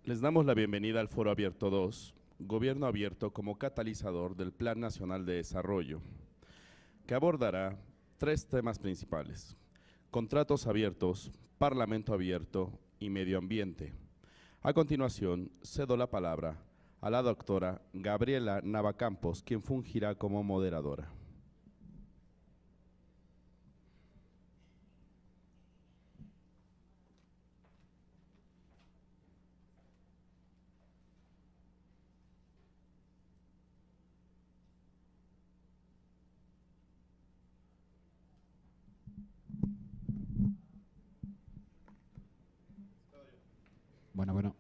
Les damos la bienvenida al Foro Abierto 2, Gobierno Abierto como catalizador del Plan Nacional de Desarrollo, que abordará tres temas principales: contratos abiertos, Parlamento abierto y medio ambiente. A continuación, cedo la palabra a la doctora Gabriela Navacampos, quien fungirá como moderadora. Bueno.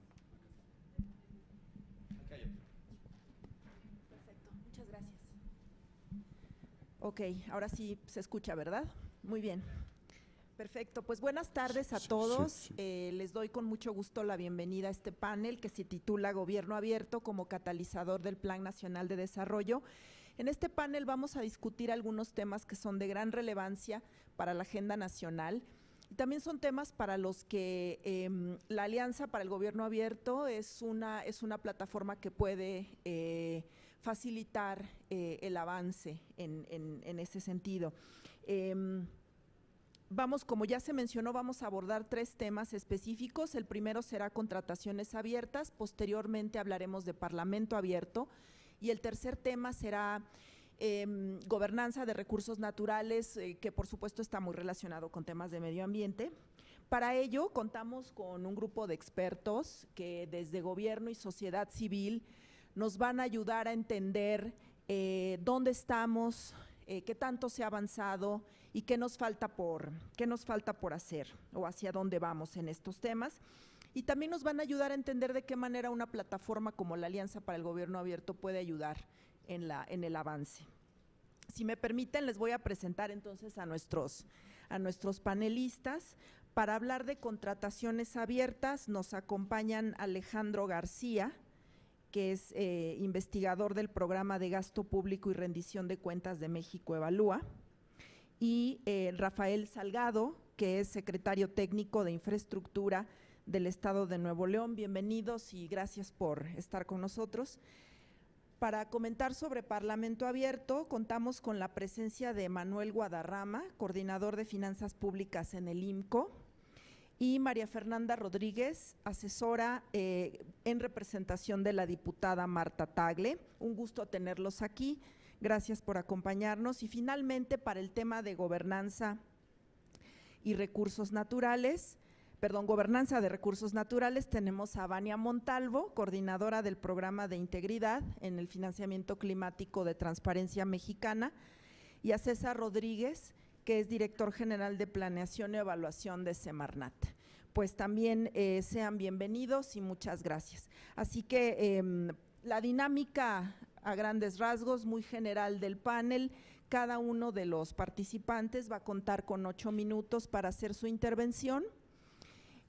Perfecto, muchas gracias. Ok, ahora sí se escucha, ¿verdad? Muy bien. Perfecto, pues buenas tardes a todos. Les doy con mucho gusto la bienvenida a este panel que se titula Gobierno Abierto como catalizador del Plan Nacional de Desarrollo. En este panel vamos a discutir algunos temas que son de gran relevancia para la agenda nacional. Y también son temas para los que la Alianza para el Gobierno Abierto es una plataforma que puede facilitar el avance en ese sentido. Como ya se mencionó, vamos a abordar tres temas específicos. El primero será contrataciones abiertas, posteriormente hablaremos de Parlamento abierto y el tercer tema será gobernanza de recursos naturales, que por supuesto está muy relacionado con temas de medio ambiente. Para ello contamos con un grupo de expertos que desde gobierno y sociedad civil nos van a ayudar a entender dónde estamos, qué tanto se ha avanzado y qué nos falta por hacer o hacia dónde vamos en estos temas. Y también nos van a ayudar a entender de qué manera una plataforma como la Alianza para el Gobierno Abierto puede ayudar en el avance. Si me permiten, les voy a presentar entonces a nuestros panelistas. Para hablar de contrataciones abiertas nos acompañan Alejandro García, que es investigador del Programa de Gasto Público y Rendición de Cuentas de México Evalúa, y Rafael Salgado, que es secretario técnico de Infraestructura del Estado de Nuevo León. Bienvenidos y gracias por estar con nosotros. Para comentar sobre Parlamento Abierto, contamos con la presencia de Manuel Guadarrama, coordinador de Finanzas Públicas en el IMCO, y María Fernanda Rodríguez, asesora en representación de la diputada Marta Tagle. Un gusto tenerlos aquí, gracias por acompañarnos. Y finalmente, para el tema de gobernanza de recursos naturales, tenemos a Vania Montalvo, coordinadora del Programa de Integridad en el Financiamiento Climático de Transparencia Mexicana, y a César Rodríguez, que es director general de Planeación y Evaluación de Semarnat. Pues también sean bienvenidos y muchas gracias. Así que la dinámica a grandes rasgos, muy general del panel: cada uno de los participantes va a contar con 8 minutos para hacer su intervención.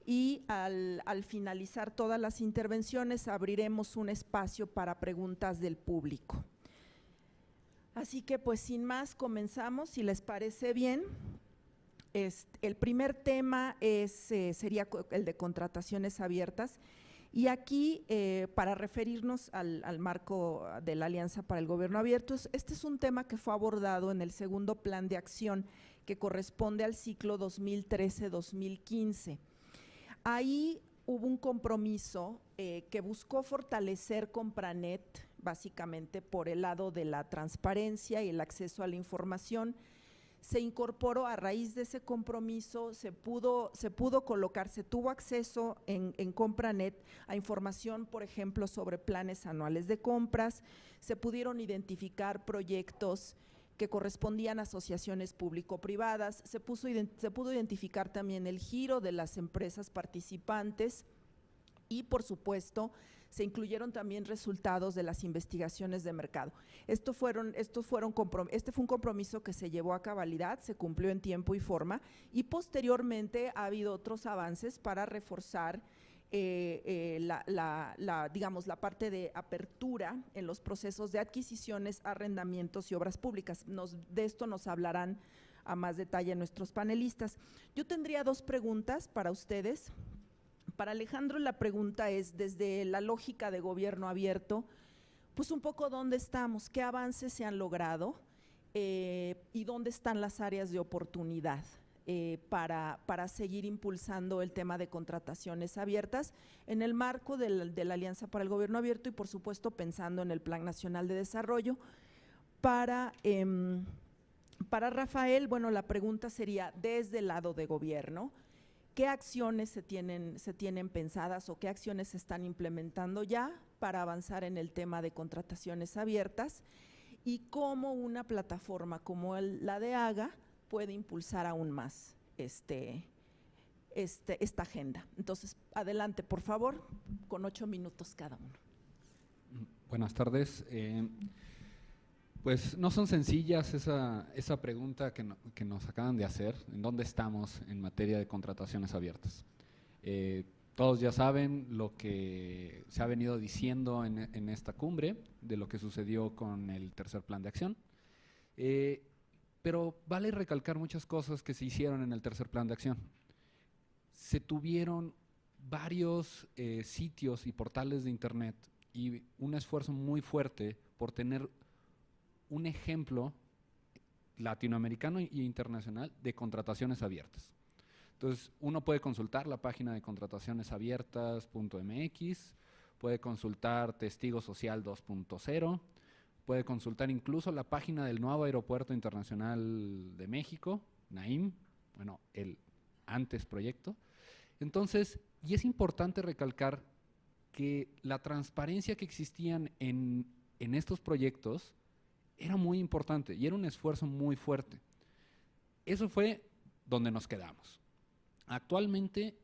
Y al finalizar todas las intervenciones abriremos un espacio para preguntas del público. Así que pues sin más comenzamos, si les parece bien. El primer tema sería el de contrataciones abiertas, y aquí para referirnos al marco de la Alianza para el Gobierno Abierto, este es un tema que fue abordado en el segundo plan de acción que corresponde al ciclo 2013-2015. Ahí hubo un compromiso que buscó fortalecer Compranet, básicamente por el lado de la transparencia y el acceso a la información. Se incorporó a raíz de ese compromiso, se tuvo acceso en Compranet a información, por ejemplo, sobre planes anuales de compras, se pudieron identificar proyectos que correspondían a asociaciones público-privadas, se pudo identificar también el giro de las empresas participantes y, por supuesto, se incluyeron también resultados de las investigaciones de mercado. Este fue un compromiso que se llevó a cabalidad, se cumplió en tiempo y forma, y posteriormente ha habido otros avances para reforzar la parte de apertura en los procesos de adquisiciones, arrendamientos y obras públicas. De esto nos hablarán a más detalle nuestros panelistas. Yo tendría dos preguntas para ustedes. Para Alejandro la pregunta es, desde la lógica de gobierno abierto, pues un poco dónde estamos, qué avances se han logrado y dónde están las áreas de oportunidad para seguir impulsando el tema de contrataciones abiertas en el marco de la Alianza para el Gobierno Abierto y por supuesto pensando en el Plan Nacional de Desarrollo. Para Rafael, bueno, la pregunta sería desde el lado de gobierno, ¿qué acciones se tienen pensadas o qué acciones se están implementando ya para avanzar en el tema de contrataciones abiertas y cómo una plataforma como la de AGA puede impulsar aún más esta agenda? Entonces, adelante, por favor, con 8 minutos cada uno. Buenas tardes. Pues no son sencillas esa pregunta que nos acaban de hacer, en dónde estamos en materia de contrataciones abiertas. Todos ya saben lo que se ha venido diciendo en esta cumbre, de lo que sucedió con el tercer plan de acción, pero vale recalcar muchas cosas que se hicieron en el tercer plan de acción. Se tuvieron varios sitios y portales de internet y un esfuerzo muy fuerte por tener un ejemplo latinoamericano e internacional de contrataciones abiertas. Entonces, uno puede consultar la página de contratacionesabiertas.mx, puede consultar Testigo Social 2.0, puede consultar incluso la página del nuevo Aeropuerto Internacional de México, NAIM, bueno, el antes proyecto. Entonces, y es importante recalcar que la transparencia que existían en estos proyectos era muy importante y era un esfuerzo muy fuerte. Eso fue donde nos quedamos. Actualmente,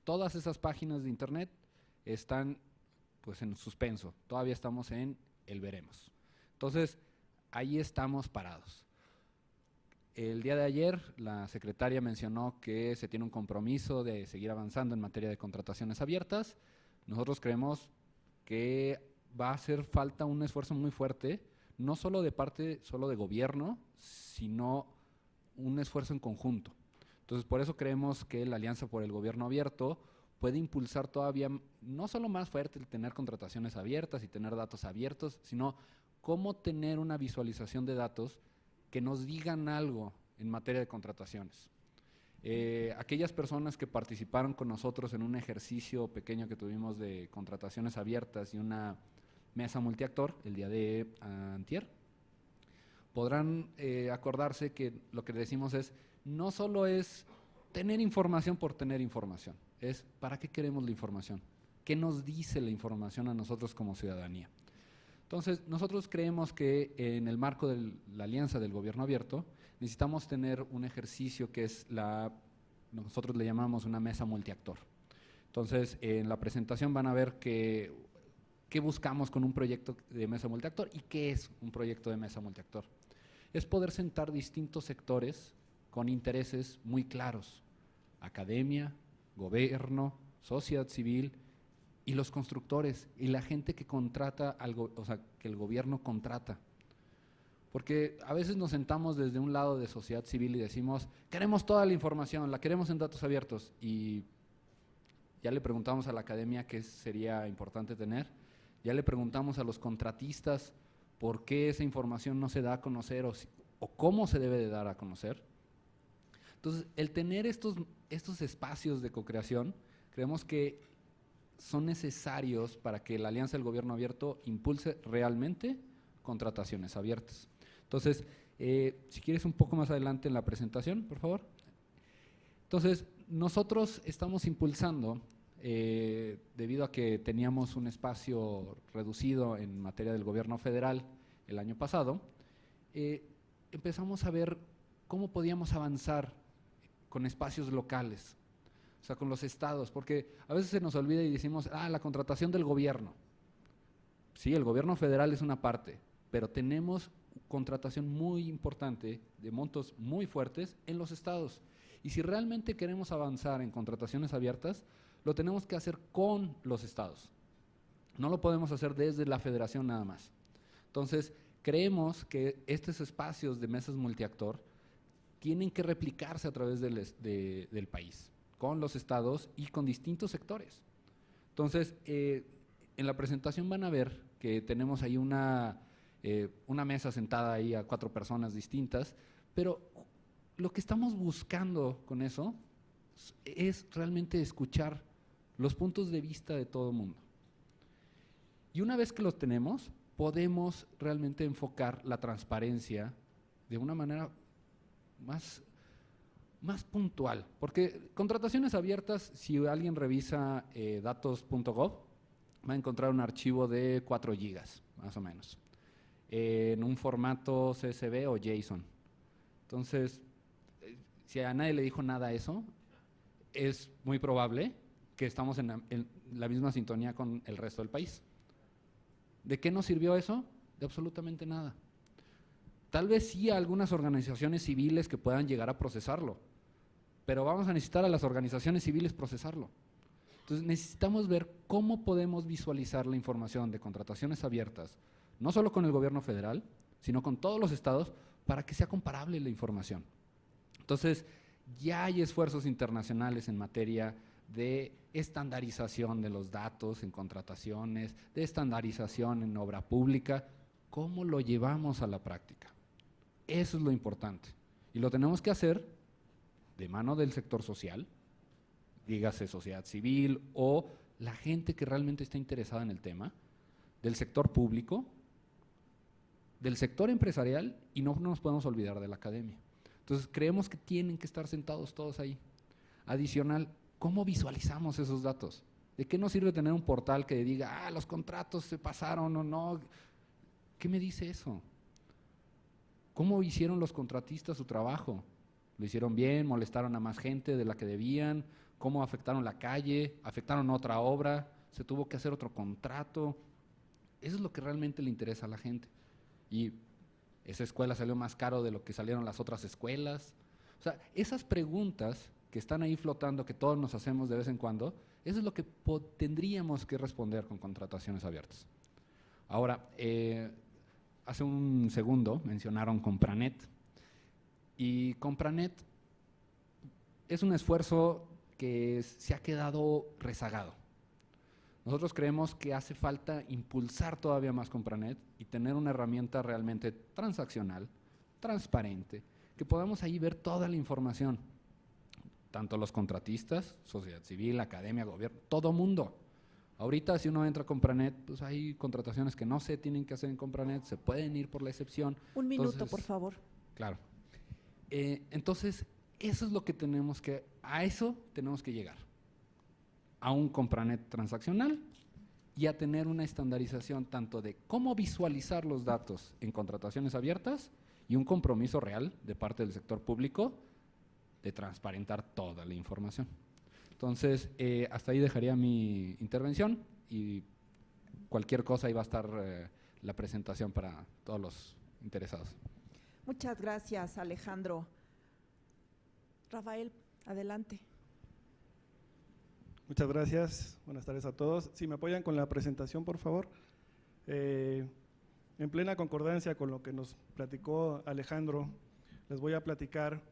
todas esas páginas de internet están pues en suspenso. Todavía estamos en el veremos. Entonces, ahí estamos parados. El día de ayer, la secretaria mencionó que se tiene un compromiso de seguir avanzando en materia de contrataciones abiertas. Nosotros creemos que va a hacer falta un esfuerzo muy fuerte, no solo de parte de gobierno, sino un esfuerzo en conjunto. Entonces, por eso creemos que la Alianza por el Gobierno Abierto puede impulsar todavía no solo más fuerte el tener contrataciones abiertas y tener datos abiertos, sino cómo tener una visualización de datos que nos digan algo en materia de contrataciones. Aquellas personas que participaron con nosotros en un ejercicio pequeño que tuvimos de contrataciones abiertas y una mesa multiactor el día de antier, podrán acordarse que lo que decimos es, no solo es tener información por tener información, es ¿para qué queremos la información? ¿Qué nos dice la información a nosotros como ciudadanía? Entonces, nosotros creemos que en el marco de la Alianza del Gobierno Abierto necesitamos tener un ejercicio que es nosotros le llamamos una mesa multiactor. Entonces, en la presentación van a ver qué buscamos con un proyecto de mesa multiactor y qué es un proyecto de mesa multiactor. Es poder sentar distintos sectores con intereses muy claros, academia, gobierno, sociedad civil y los constructores y la gente que contrata, que el gobierno contrata. Porque a veces nos sentamos desde un lado de sociedad civil y decimos, queremos toda la información, la queremos en datos abiertos, y ya le preguntamos a la academia qué sería importante tener, ya le preguntamos a los contratistas por qué esa información no se da a conocer o cómo se debe de dar a conocer. Entonces, el tener estos espacios de co-creación, creemos que son necesarios para que la Alianza del Gobierno Abierto impulse realmente contrataciones abiertas. Entonces, si quieres un poco más adelante en la presentación, por favor. Entonces, nosotros estamos impulsando, debido a que teníamos un espacio reducido en materia del gobierno federal el año pasado, empezamos a ver cómo podíamos avanzar con espacios locales, o sea, con los estados, porque a veces se nos olvida y decimos, la contratación del gobierno. Sí, el gobierno federal es una parte, pero tenemos contratación muy importante de montos muy fuertes en los estados. Y si realmente queremos avanzar en contrataciones abiertas, lo tenemos que hacer con los estados. No lo podemos hacer desde la federación nada más. Entonces, creemos que estos espacios de mesas multiactor tienen que replicarse a través del país. con los estados y con distintos sectores. Entonces, en la presentación van a ver que tenemos ahí una mesa sentada ahí a 4 personas distintas, pero lo que estamos buscando con eso es realmente escuchar los puntos de vista de todo el mundo. Y una vez que los tenemos, podemos realmente enfocar la transparencia de una manera más puntual. Porque contrataciones abiertas, si alguien revisa datos.gov, va a encontrar un archivo de 4 gigas, más o menos, en un formato CSV o JSON. Entonces, si a nadie le dijo nada a eso, es muy probable que estamos en la misma sintonía con el resto del país. ¿De qué nos sirvió eso? De absolutamente nada. Tal vez sí a algunas organizaciones civiles que puedan llegar a procesarlo, pero vamos a necesitar a las organizaciones civiles procesarlo. Entonces necesitamos ver cómo podemos visualizar la información de contrataciones abiertas, no solo con el gobierno federal, sino con todos los estados, para que sea comparable la información. Entonces, ya hay esfuerzos internacionales en materia de estandarización de los datos en contrataciones, de estandarización en obra pública. ¿Cómo lo llevamos a la práctica? Eso es lo importante. Y lo tenemos que hacer de mano del sector social, dígase sociedad civil o la gente que realmente está interesada en el tema, del sector público, del sector empresarial, y no nos podemos olvidar de la academia. Entonces creemos que tienen que estar sentados todos ahí. Adicional, ¿cómo visualizamos esos datos? ¿De qué nos sirve tener un portal que diga, los contratos se pasaron o no? ¿Qué me dice eso? ¿Cómo hicieron los contratistas su trabajo? ¿Lo hicieron bien? ¿Molestaron a más gente de la que debían? ¿Cómo afectaron la calle? ¿Afectaron otra obra? ¿Se tuvo que hacer otro contrato? Eso es lo que realmente le interesa a la gente. Y esa escuela salió más caro de lo que salieron las otras escuelas. O sea, esas preguntas que están ahí flotando, que todos nos hacemos de vez en cuando, eso es lo que tendríamos que responder con contrataciones abiertas. Ahora, hace un segundo mencionaron Compranet, y Compranet es un esfuerzo que se ha quedado rezagado. Nosotros creemos que hace falta impulsar todavía más Compranet y tener una herramienta realmente transaccional, transparente, que podamos ahí ver toda la información, tanto los contratistas, sociedad civil, academia, gobierno, todo mundo. Ahorita si uno entra a Compranet, pues hay contrataciones que no se tienen que hacer en Compranet, se pueden ir por la excepción. Un minuto, por favor. Claro. Entonces, eso es lo que a eso tenemos que llegar. A un Compranet transaccional y a tener una estandarización tanto de cómo visualizar los datos en contrataciones abiertas y un compromiso real de parte del sector público de transparentar toda la información. Entonces, hasta ahí dejaría mi intervención y cualquier cosa ahí va a estar la presentación para todos los interesados. Muchas gracias, Alejandro. Rafael, adelante. Muchas gracias, buenas tardes a todos. Si me apoyan con la presentación, por favor. En plena concordancia con lo que nos platicó Alejandro, les voy a platicar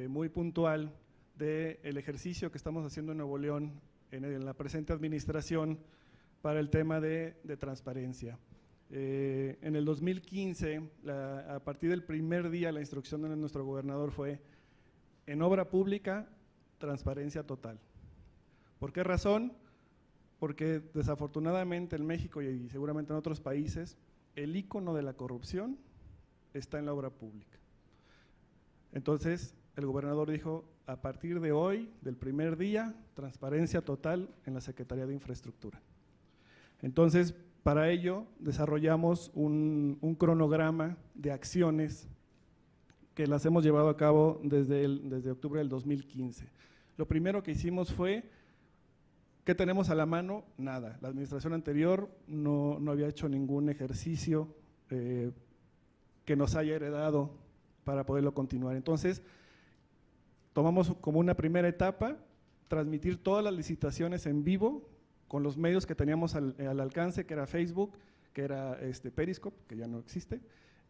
muy puntual del ejercicio que estamos haciendo en Nuevo León en la presente administración para el tema de transparencia. En el 2015, a partir del primer día, la instrucción de nuestro gobernador fue: en obra pública, transparencia total. ¿Por qué razón? Porque desafortunadamente en México y seguramente en otros países, el ícono de la corrupción está en la obra pública. Entonces, el gobernador dijo: a partir de hoy, del primer día, transparencia total en la Secretaría de Infraestructura. Entonces, para ello desarrollamos un cronograma de acciones que las hemos llevado a cabo desde octubre del 2015. Lo primero que hicimos fue, ¿qué tenemos a la mano? Nada. La administración anterior no había hecho ningún ejercicio que nos haya heredado para poderlo continuar. Entonces, tomamos como una primera etapa transmitir todas las licitaciones en vivo con los medios que teníamos al alcance, que era Facebook, que era Periscope, que ya no existe,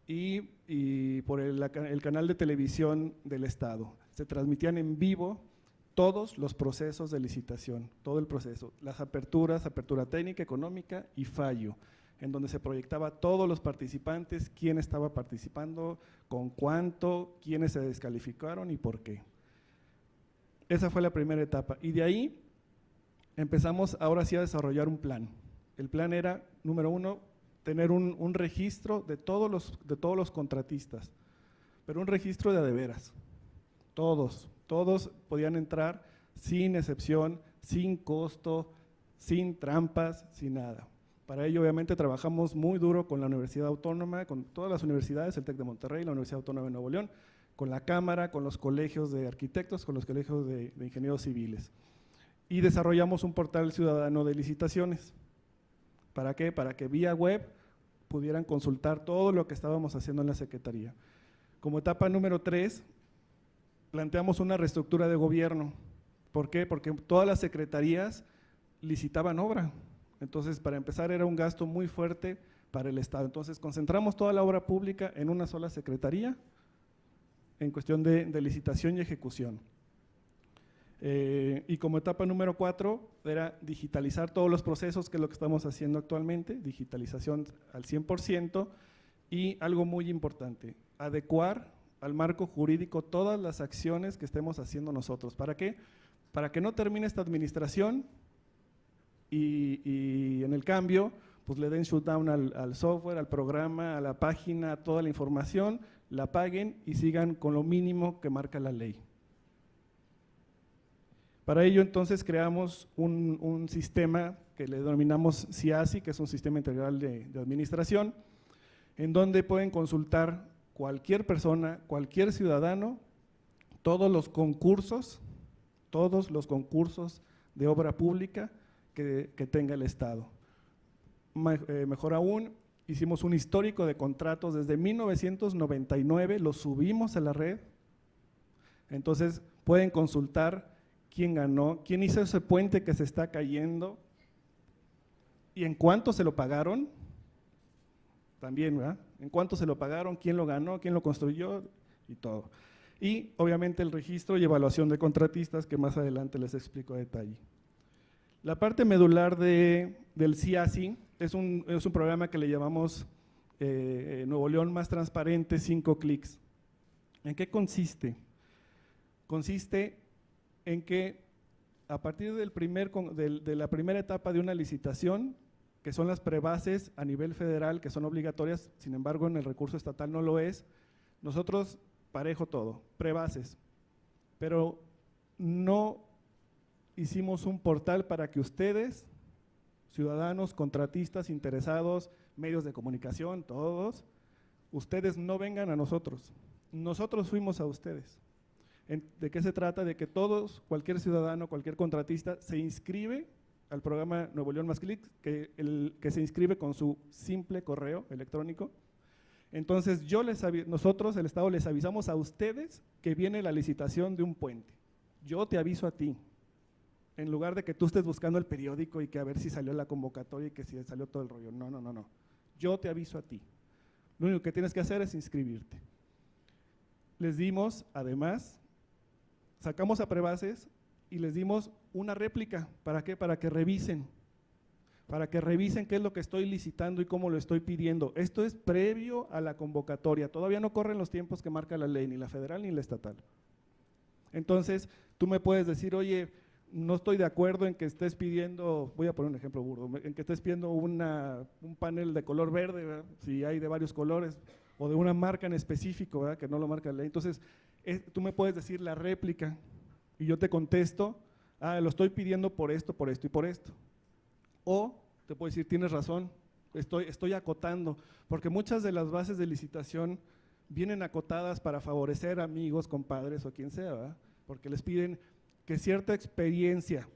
y por el canal de televisión del Estado. Se transmitían en vivo todos los procesos de licitación, todo el proceso, las aperturas, apertura técnica, económica y fallo, en donde se proyectaba todos los participantes, quién estaba participando, con cuánto, quiénes se descalificaron y por qué. Esa fue la primera etapa y de ahí empezamos ahora sí a desarrollar un plan. El plan era, número 1, tener un registro de todos los contratistas, pero un registro de veras. Todos podían entrar sin excepción, sin costo, sin trampas, sin nada. Para ello, obviamente, trabajamos muy duro con la Universidad Autónoma, con todas las universidades, el TEC de Monterrey, la Universidad Autónoma de Nuevo León, con la Cámara, con los colegios de arquitectos, con los colegios de ingenieros civiles. Y desarrollamos un portal ciudadano de licitaciones. ¿Para qué? Para que vía web pudieran consultar todo lo que estábamos haciendo en la Secretaría. Como etapa número 3, planteamos una reestructura de gobierno. ¿Por qué? Porque todas las secretarías licitaban obra. Entonces, para empezar, era un gasto muy fuerte para el Estado. Entonces, concentramos toda la obra pública en una sola secretaría en cuestión de licitación y ejecución. Y como etapa número 4, era digitalizar todos los procesos, que es lo que estamos haciendo actualmente, digitalización al 100%, y algo muy importante, adecuar al marco jurídico todas las acciones que estemos haciendo nosotros. ¿Para qué? Para que no termine esta administración y en el cambio, pues le den shutdown al software, al programa, a la página, a toda la información, la paguen y sigan con lo mínimo que marca la ley. Para ello, entonces, creamos un sistema que le denominamos SIASI, que es un sistema integral de administración, en donde pueden consultar cualquier persona, cualquier ciudadano, todos los concursos de obra pública que tenga el Estado. Mejor aún, hicimos un histórico de contratos desde 1999, los subimos a la red, entonces pueden consultar quién ganó, quién hizo ese puente que se está cayendo y en cuánto se lo pagaron, también, ¿verdad? En cuánto se lo pagaron, quién lo ganó, quién lo construyó y todo. Y obviamente el registro y evaluación de contratistas, que más adelante les explico a detalle. La parte medular del SIASI es un programa que le llamamos Nuevo León Más Transparente, 5 clics. ¿En qué consiste? Consiste en que a partir de la primera etapa de una licitación, que son las prebases a nivel federal, que son obligatorias, sin embargo en el recurso estatal no lo es, nosotros parejo todo, prebases, pero no hicimos un portal para que ustedes, ciudadanos, contratistas, interesados, medios de comunicación, todos, ustedes no vengan a nosotros, nosotros fuimos a ustedes. ¿De qué se trata? De que todos, cualquier ciudadano, cualquier contratista se inscribe al programa Nuevo León Más Clics, que se inscribe con su simple correo electrónico. Entonces nosotros, el Estado, les avisamos a ustedes que viene la licitación de un puente. Yo te aviso a ti, en lugar de que tú estés buscando el periódico y que a ver si salió la convocatoria y que si salió todo el rollo. No. Yo te aviso a ti. Lo único que tienes que hacer es inscribirte. Les dimos, además, sacamos a prebases y les dimos una réplica. ¿Para qué? Para que revisen qué es lo que estoy licitando y cómo lo estoy pidiendo. Esto es previo a la convocatoria, todavía no corren los tiempos que marca la ley, ni la federal ni la estatal. Entonces, tú me puedes decir, oye, no estoy de acuerdo en que estés pidiendo, voy a poner un ejemplo burdo, en que estés pidiendo un panel de color verde, ¿verdad? Si hay de varios colores, o de una marca en específico, ¿verdad? Que no lo marca la ley. Entonces, tú me puedes decir la réplica y yo te contesto, lo estoy pidiendo por esto y por esto. O te puedo decir, tienes razón, estoy acotando, porque muchas de las bases de licitación vienen acotadas para favorecer amigos, compadres o quien sea, ¿verdad? Porque les piden que cierta experiencia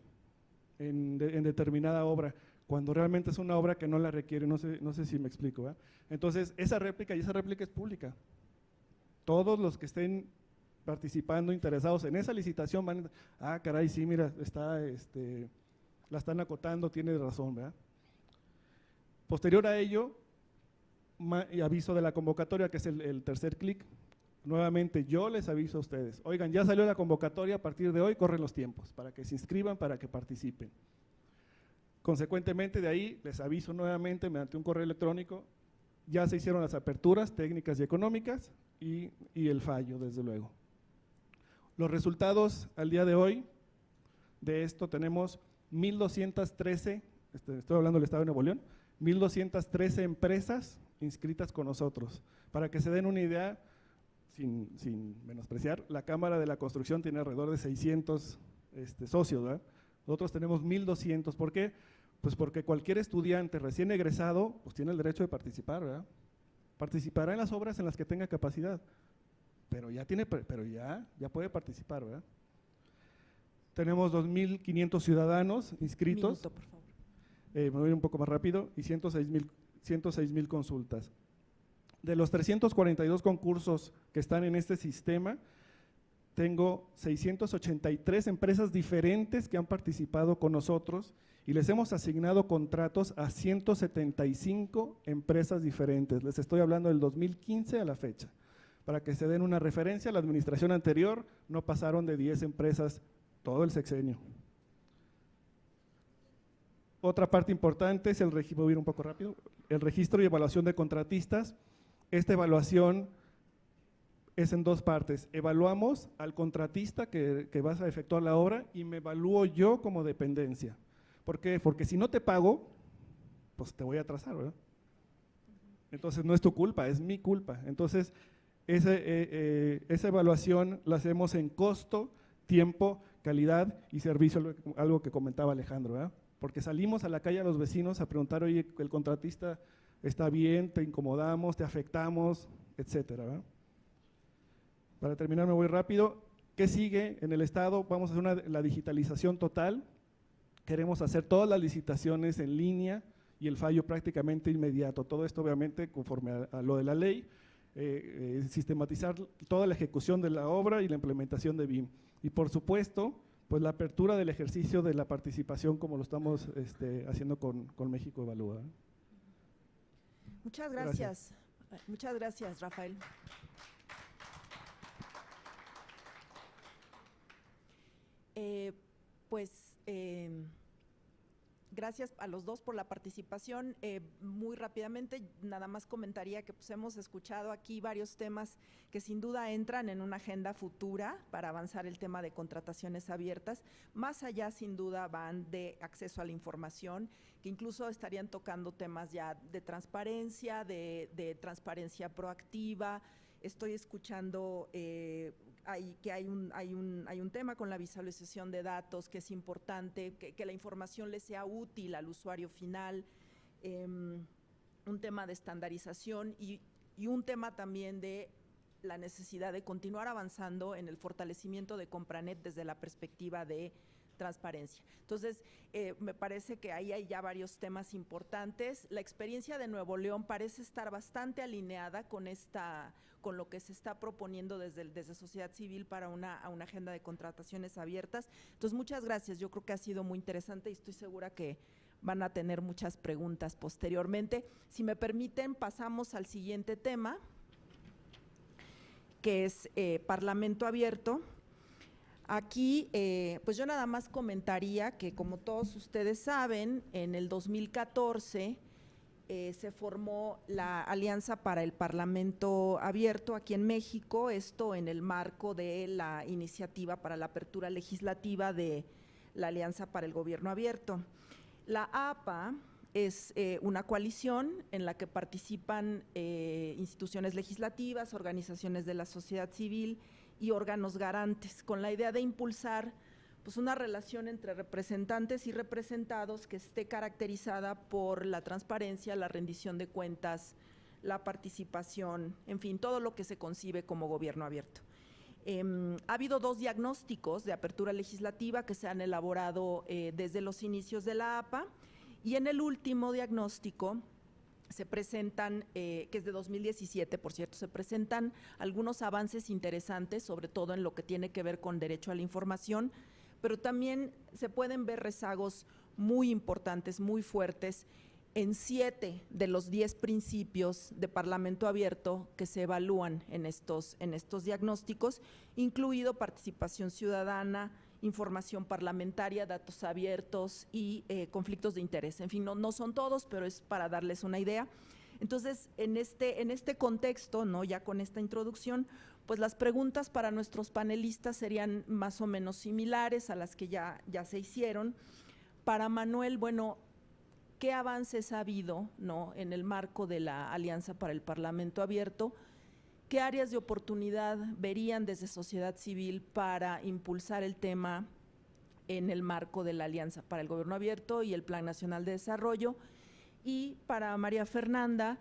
en determinada obra, cuando realmente es una obra que no la requiere, no sé si me explico, ¿verdad? Entonces, esa réplica es pública. Todos los que estén participando, interesados en esa licitación van a, caray, sí, mira, la están acotando, tiene razón, ¿verdad? Posterior a ello, aviso de la convocatoria, que es el tercer clic, nuevamente yo les aviso a ustedes, oigan, ya salió la convocatoria, a partir de hoy corren los tiempos para que se inscriban, para que participen. Consecuentemente de ahí les aviso nuevamente mediante un correo electrónico, ya se hicieron las aperturas técnicas y económicas y el fallo, desde luego. Los resultados al día de hoy de esto tenemos 1,213, estoy hablando del Estado de Nuevo León, 1,213 empresas inscritas con nosotros. Para que se den una idea, sin menospreciar, la Cámara de la Construcción tiene alrededor de 600 socios, ¿verdad? Nosotros tenemos 1,200, ¿por qué? Pues porque cualquier estudiante recién egresado pues tiene el derecho de participar, ¿verdad? Participará en las obras en las que tenga capacidad, pero ya puede participar, ¿verdad? Tenemos 2,500 ciudadanos inscritos. Minuto, por favor. Me voy un poco más rápido, y 106,000 consultas. De los 342 concursos que están en este sistema, tengo 683 empresas diferentes que han participado con nosotros y les hemos asignado contratos a 175 empresas diferentes. Les estoy hablando del 2015 a la fecha. Para que se den una referencia, la administración anterior no pasaron de 10 empresas todo el sexenio. Otra parte importante es voy a ir un poco rápido, el registro y evaluación de contratistas. Esta evaluación es en dos partes. Evaluamos al contratista que vas a efectuar la obra y me evalúo yo como dependencia. ¿Por qué? Porque si no te pago, pues te voy a atrasar, ¿verdad? Entonces no es tu culpa, es mi culpa. Entonces esa evaluación la hacemos en costo, tiempo, calidad y servicio, algo que comentaba Alejandro, ¿verdad? Porque salimos a la calle a los vecinos a preguntar, oye, el contratista está bien, te incomodamos, te afectamos, etcétera, ¿verdad? Para terminar me voy rápido. ¿Qué sigue en el Estado? Vamos a hacer la digitalización total. Queremos hacer todas las licitaciones en línea y el fallo prácticamente inmediato. Todo esto obviamente conforme a lo de la ley, sistematizar toda la ejecución de la obra y la implementación de BIM. Y por supuesto, pues la apertura del ejercicio de la participación como lo estamos haciendo con México Evalúa. Muchas gracias. Muchas gracias, Rafael. Gracias a los dos por la participación. Muy rápidamente, nada más comentaría que pues, hemos escuchado aquí varios temas que sin duda entran en una agenda futura para avanzar el tema de contrataciones abiertas. Más allá, sin duda, van de acceso a la información, que incluso estarían tocando temas ya de transparencia, de transparencia proactiva. Estoy escuchando que hay un tema con la visualización de datos que es importante, que la información le sea útil al usuario final, un tema de estandarización y un tema también de la necesidad de continuar avanzando en el fortalecimiento de Compranet desde la perspectiva de transparencia. Entonces, me parece que ahí hay ya varios temas importantes. La experiencia de Nuevo León parece estar bastante alineada con lo que se está proponiendo desde sociedad civil para una agenda de contrataciones abiertas. Entonces, muchas gracias. Yo creo que ha sido muy interesante y estoy segura que van a tener muchas preguntas posteriormente. Si me permiten, pasamos al siguiente tema, que es Parlamento Abierto. Aquí, pues yo nada más comentaría que, como todos ustedes saben, en el 2014 se formó la Alianza para el Parlamento Abierto aquí en México, esto en el marco de la iniciativa para la apertura legislativa de la Alianza para el Gobierno Abierto. La APA es una coalición en la que participan instituciones legislativas, organizaciones de la sociedad civil y órganos garantes, con la idea de impulsar pues, una relación entre representantes y representados que esté caracterizada por la transparencia, la rendición de cuentas, la participación, en fin, todo lo que se concibe como gobierno abierto. Ha habido 2 diagnósticos de apertura legislativa que se han elaborado desde los inicios de la APA, y en el último diagnóstico se presentan, que es de 2017, por cierto, se presentan algunos avances interesantes, sobre todo en lo que tiene que ver con derecho a la información, pero también se pueden ver rezagos muy importantes, muy fuertes en 7 de los 10 principios de Parlamento Abierto que se evalúan en estos diagnósticos, incluido participación ciudadana, información parlamentaria, datos abiertos y conflictos de interés. En fin, no son todos, pero es para darles una idea. Entonces, en este contexto, ¿no?, ya con esta introducción, pues las preguntas para nuestros panelistas serían más o menos similares a las que ya se hicieron. Para Manuel, bueno, ¿qué avances ha habido, ¿no?, en el marco de la Alianza para el Parlamento Abierto? ¿Qué áreas de oportunidad verían desde sociedad civil para impulsar el tema en el marco de la Alianza para el Gobierno Abierto y el Plan Nacional de Desarrollo? Y para María Fernanda,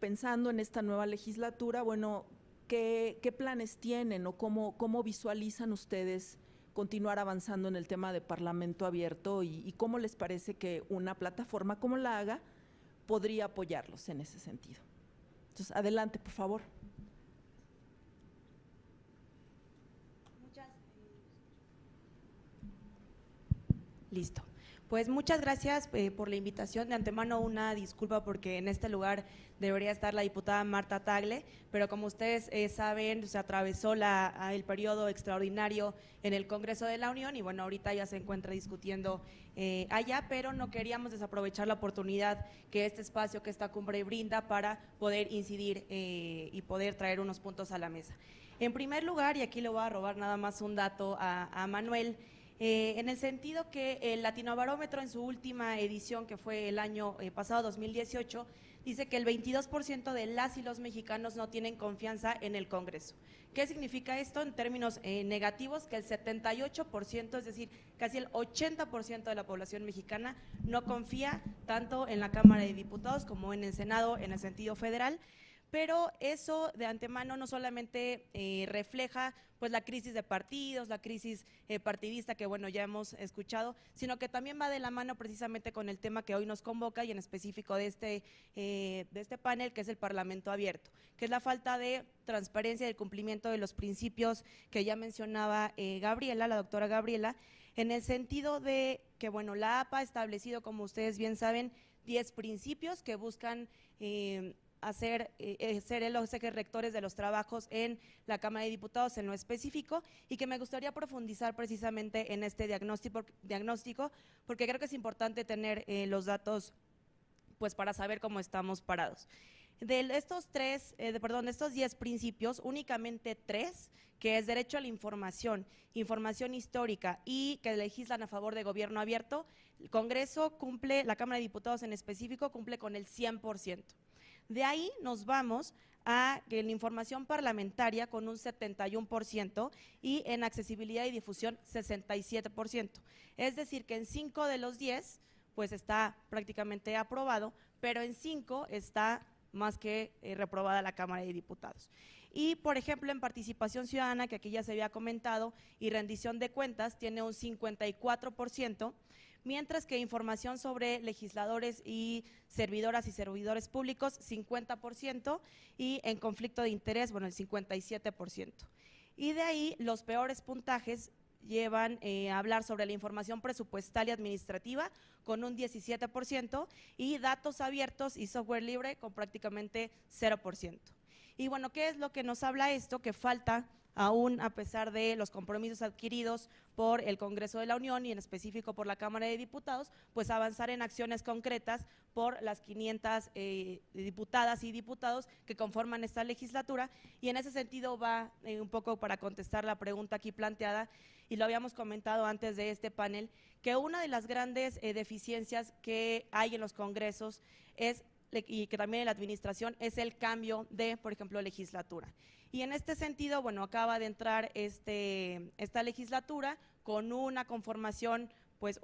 pensando en esta nueva legislatura, bueno, ¿qué planes tienen o cómo visualizan ustedes continuar avanzando en el tema de Parlamento Abierto y cómo les parece que una plataforma como la AGA podría apoyarlos en ese sentido? Entonces, adelante, por favor. Listo. Pues muchas gracias por la invitación. De antemano una disculpa porque en este lugar debería estar la diputada Marta Tagle, pero como ustedes saben, se atravesó el periodo extraordinario en el Congreso de la Unión y bueno, ahorita ya se encuentra discutiendo allá, pero no queríamos desaprovechar la oportunidad que este espacio, que esta cumbre brinda para poder incidir y poder traer unos puntos a la mesa. En primer lugar, y aquí le voy a robar nada más un dato a Manuel, en el sentido que el Latinobarómetro en su última edición, que fue el año pasado, 2018, dice que el 22% de las y los mexicanos no tienen confianza en el Congreso. ¿Qué significa esto en términos negativos? Que el 78%, es decir, casi el 80% de la población mexicana no confía tanto en la Cámara de Diputados como en el Senado en el sentido federal. Pero eso de antemano no solamente refleja pues la crisis de partidos, la crisis partidista que bueno ya hemos escuchado, sino que también va de la mano precisamente con el tema que hoy nos convoca y en específico de este panel, que es el Parlamento Abierto, que es la falta de transparencia y el cumplimiento de los principios que ya mencionaba Gabriela, la doctora Gabriela, en el sentido de que bueno, la APA ha establecido, como ustedes bien saben, 10 principios que buscan ser los ejes rectores de los trabajos en la Cámara de Diputados en lo específico, y que me gustaría profundizar precisamente en este diagnóstico porque creo que es importante tener los datos pues para saber cómo estamos parados. De estos 10 principios, únicamente 3, que es derecho a la información, información histórica y que legislan a favor de gobierno abierto, el Congreso cumple, la Cámara de Diputados en específico cumple con el 100%. De ahí nos vamos a la información parlamentaria con un 71% y en accesibilidad y difusión 67%. Es decir, que en 5 de los 10 pues está prácticamente aprobado, pero en 5 está más que reprobada la Cámara de Diputados. Y, por ejemplo, en participación ciudadana, que aquí ya se había comentado, y rendición de cuentas, tiene un 54%, mientras que información sobre legisladores y servidoras y servidores públicos, 50%, y en conflicto de interés, bueno, el 57%. Y de ahí los peores puntajes llevan a hablar sobre la información presupuestal y administrativa con un 17% y datos abiertos y software libre con prácticamente 0%. Y bueno, ¿qué es lo que nos habla esto? Que falta aún, a pesar de los compromisos adquiridos por el Congreso de la Unión y en específico por la Cámara de Diputados, pues avanzar en acciones concretas por las 500 diputadas y diputados que conforman esta legislatura, y en ese sentido va un poco para contestar la pregunta aquí planteada, y lo habíamos comentado antes de este panel, que una de las grandes deficiencias que hay en los congresos y que también en la administración es el cambio de, por ejemplo, legislatura. Y en este sentido, bueno, acaba de entrar esta legislatura con una conformación pues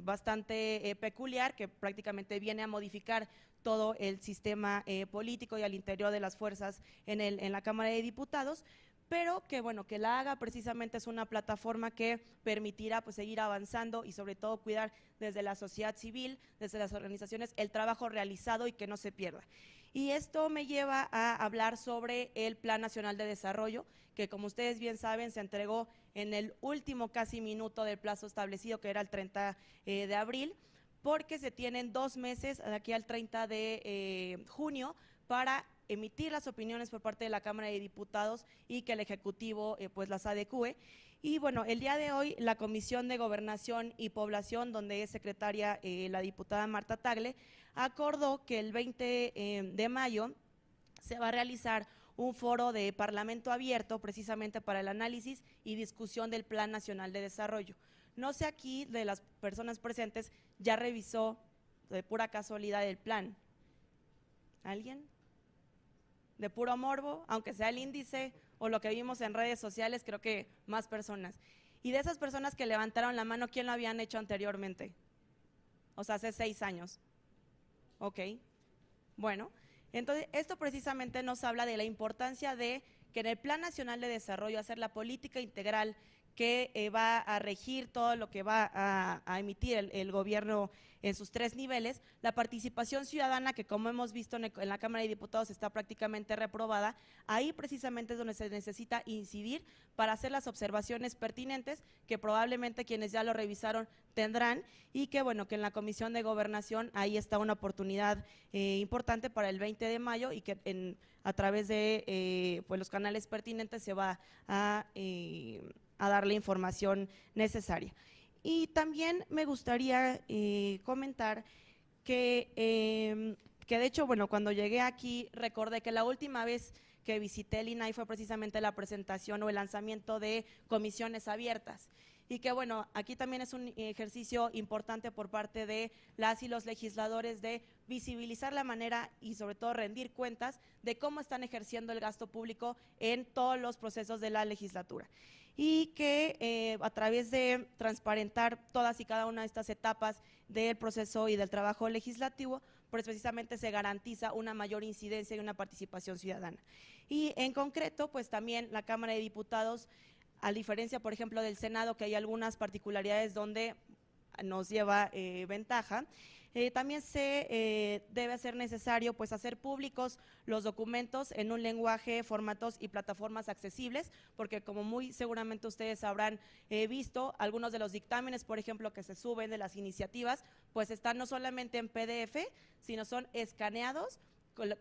bastante peculiar, que prácticamente viene a modificar todo el sistema político y al interior de las fuerzas en la Cámara de Diputados, pero que bueno, que la haga precisamente es una plataforma que permitirá pues seguir avanzando y sobre todo cuidar desde la sociedad civil, desde las organizaciones, el trabajo realizado y que no se pierda. Y esto me lleva a hablar sobre el Plan Nacional de Desarrollo, que como ustedes bien saben se entregó en el último casi minuto del plazo establecido, que era el 30 de abril, porque se tienen 2 meses, de aquí al 30 de junio, para emitir las opiniones por parte de la Cámara de Diputados y que el Ejecutivo pues las adecúe. Y bueno, el día de hoy la Comisión de Gobernación y Población, donde es secretaria la diputada Marta Tagle, acordó que el 20 de mayo se va a realizar un foro de Parlamento abierto precisamente para el análisis y discusión del Plan Nacional de Desarrollo. No sé aquí de las personas presentes, ¿ya revisó de pura casualidad el plan? ¿Alguien? De puro morbo, aunque sea el índice o lo que vimos en redes sociales, creo que más personas. Y de esas personas que levantaron la mano, ¿quién lo habían hecho anteriormente? O sea, hace 6 años. Ok, bueno, entonces esto precisamente nos habla de la importancia de que en el Plan Nacional de Desarrollo hacer la política integral que va a regir todo lo que va a emitir el gobierno en sus 3 niveles, la participación ciudadana, que como hemos visto en la Cámara de Diputados está prácticamente reprobada, ahí precisamente es donde se necesita incidir para hacer las observaciones pertinentes que probablemente quienes ya lo revisaron tendrán, y que bueno, que en la Comisión de Gobernación ahí está una oportunidad importante para el 20 de mayo y que a través de pues los canales pertinentes se va a dar la información necesaria. Y también me gustaría comentar que de hecho, bueno, cuando llegué aquí recordé que la última vez que visité el INAI fue precisamente la presentación o el lanzamiento de comisiones abiertas. Y que bueno, aquí también es un ejercicio importante por parte de las y los legisladores de visibilizar la manera y sobre todo rendir cuentas de cómo están ejerciendo el gasto público en todos los procesos de la legislatura. Y que a través de transparentar todas y cada una de estas etapas del proceso y del trabajo legislativo, pues precisamente se garantiza una mayor incidencia y una participación ciudadana. Y en concreto, pues también la Cámara de Diputados, a diferencia, por ejemplo, del Senado, que hay algunas particularidades donde nos lleva ventaja, también se debe hacer necesario pues hacer públicos los documentos en un lenguaje, formatos y plataformas accesibles, porque como muy seguramente ustedes habrán visto, algunos de los dictámenes, por ejemplo, que se suben de las iniciativas, pues están no solamente en PDF, sino son escaneados,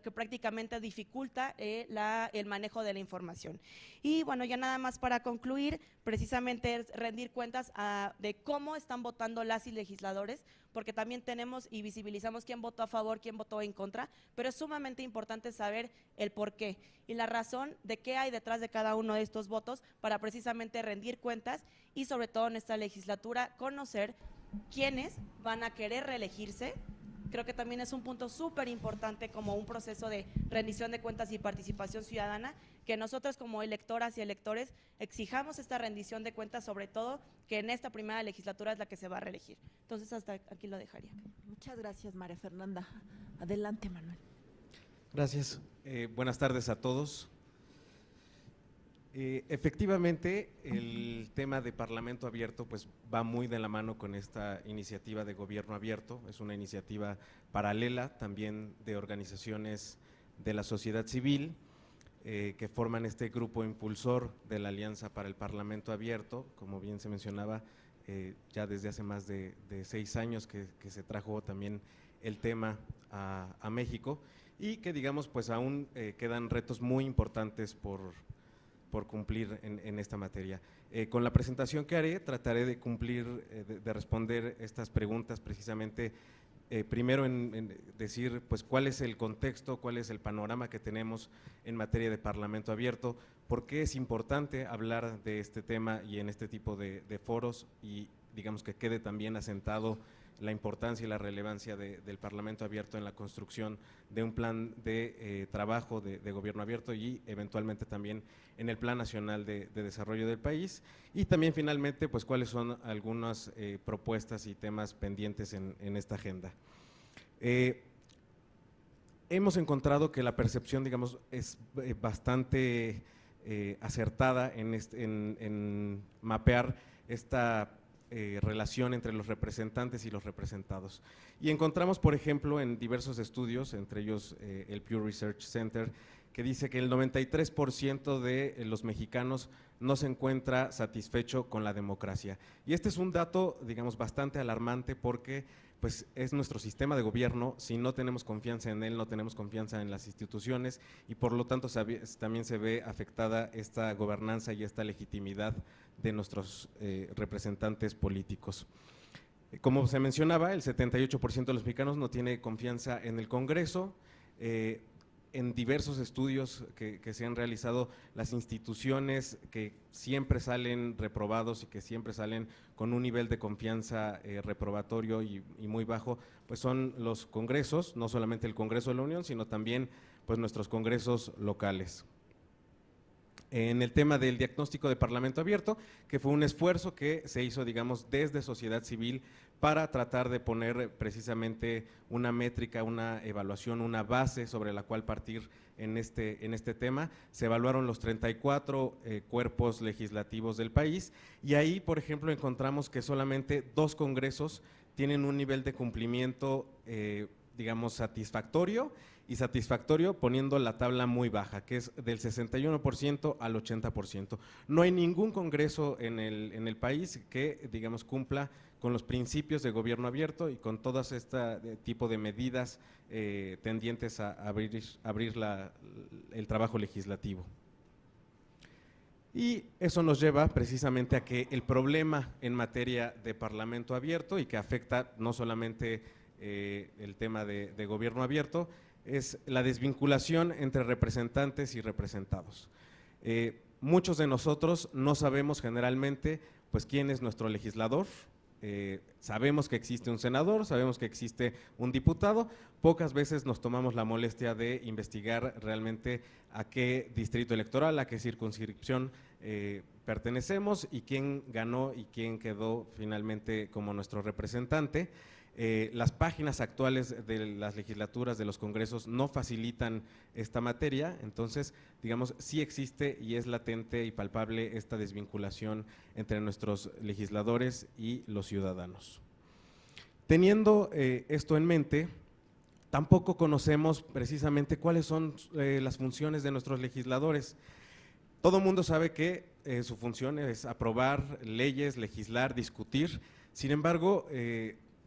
que prácticamente dificulta el manejo de la información. Y bueno, ya nada más para concluir, precisamente es rendir cuentas de cómo están votando las y legisladores, porque también tenemos y visibilizamos quién votó a favor, quién votó en contra, pero es sumamente importante saber el por qué y la razón de qué hay detrás de cada uno de estos votos para precisamente rendir cuentas y sobre todo en esta legislatura conocer quiénes van a querer reelegirse. Creo que también es un punto súper importante como un proceso de rendición de cuentas y participación ciudadana, que nosotros como electoras y electores exijamos esta rendición de cuentas, sobre todo que en esta primera legislatura es la que se va a reelegir. Entonces hasta aquí lo dejaría. Muchas gracias, María Fernanda. Adelante, Manuel. Gracias. Buenas tardes a todos. Efectivamente, el tema de Parlamento abierto pues va muy de la mano con esta iniciativa de gobierno abierto. Es una iniciativa paralela también de organizaciones de la sociedad civil que forman este grupo impulsor de la Alianza para el Parlamento Abierto, como bien se mencionaba, ya desde hace más de 6 años que se trajo también el tema a México, y que digamos pues aún quedan retos muy importantes por cumplir en esta materia. Con la presentación que haré, trataré de cumplir, de responder estas preguntas precisamente, primero en decir pues cuál es el contexto, cuál es el panorama que tenemos en materia de Parlamento abierto, por qué es importante hablar de este tema y en este tipo de foros, y digamos que quede también asentado la importancia y la relevancia del Parlamento abierto en la construcción de un plan de trabajo de gobierno abierto y eventualmente también en el Plan Nacional de Desarrollo del país, y también finalmente pues cuáles son algunas propuestas y temas pendientes en esta agenda. Hemos encontrado que la percepción, digamos, es bastante acertada en mapear esta relación entre los representantes y los representados. Y encontramos, por ejemplo, en diversos estudios, entre ellos el Pew Research Center, que dice que el 93% de los mexicanos no se encuentra satisfecho con la democracia. Y este es un dato, digamos, bastante alarmante porque pues es nuestro sistema de gobierno. Si no tenemos confianza en él, no tenemos confianza en las instituciones y por lo tanto también se ve afectada esta gobernanza y esta legitimidad de nuestros representantes políticos. Como se mencionaba, el 78% de los mexicanos no tiene confianza en el Congreso. En diversos estudios que se han realizado, las instituciones que siempre salen reprobados y que siempre salen con un nivel de confianza reprobatorio y muy bajo, pues son los congresos, no solamente el Congreso de la Unión, sino también pues nuestros congresos locales. En el tema del diagnóstico de Parlamento Abierto, que fue un esfuerzo que se hizo, digamos, desde sociedad civil para tratar de poner precisamente una métrica, una evaluación, una base sobre la cual partir en este tema. Se evaluaron los 34 cuerpos legislativos del país y ahí, por ejemplo, encontramos que solamente 2 congresos tienen un nivel de cumplimiento, digamos, satisfactorio, y satisfactorio poniendo la tabla muy baja, que es del 61% al 80%. No hay ningún congreso en el país que, digamos, cumpla con los principios de gobierno abierto y con todas este tipo de medidas tendientes a abrir el trabajo legislativo. Y eso nos lleva precisamente a que el problema en materia de Parlamento abierto y que afecta no solamente el tema de gobierno abierto, es la desvinculación entre representantes y representados. Muchos de nosotros no sabemos generalmente pues quién es nuestro legislador. Sabemos que existe un senador, sabemos que existe un diputado, pocas veces nos tomamos la molestia de investigar realmente a qué distrito electoral, a qué circunscripción pertenecemos y quién ganó y quién quedó finalmente como nuestro representante. Las páginas actuales de las legislaturas de los congresos no facilitan esta materia, entonces, digamos, sí existe y es latente y palpable esta desvinculación entre nuestros legisladores y los ciudadanos. Teniendo esto en mente, tampoco conocemos precisamente cuáles son las funciones de nuestros legisladores. Todo mundo sabe que su función es aprobar leyes, legislar, discutir, sin embargo,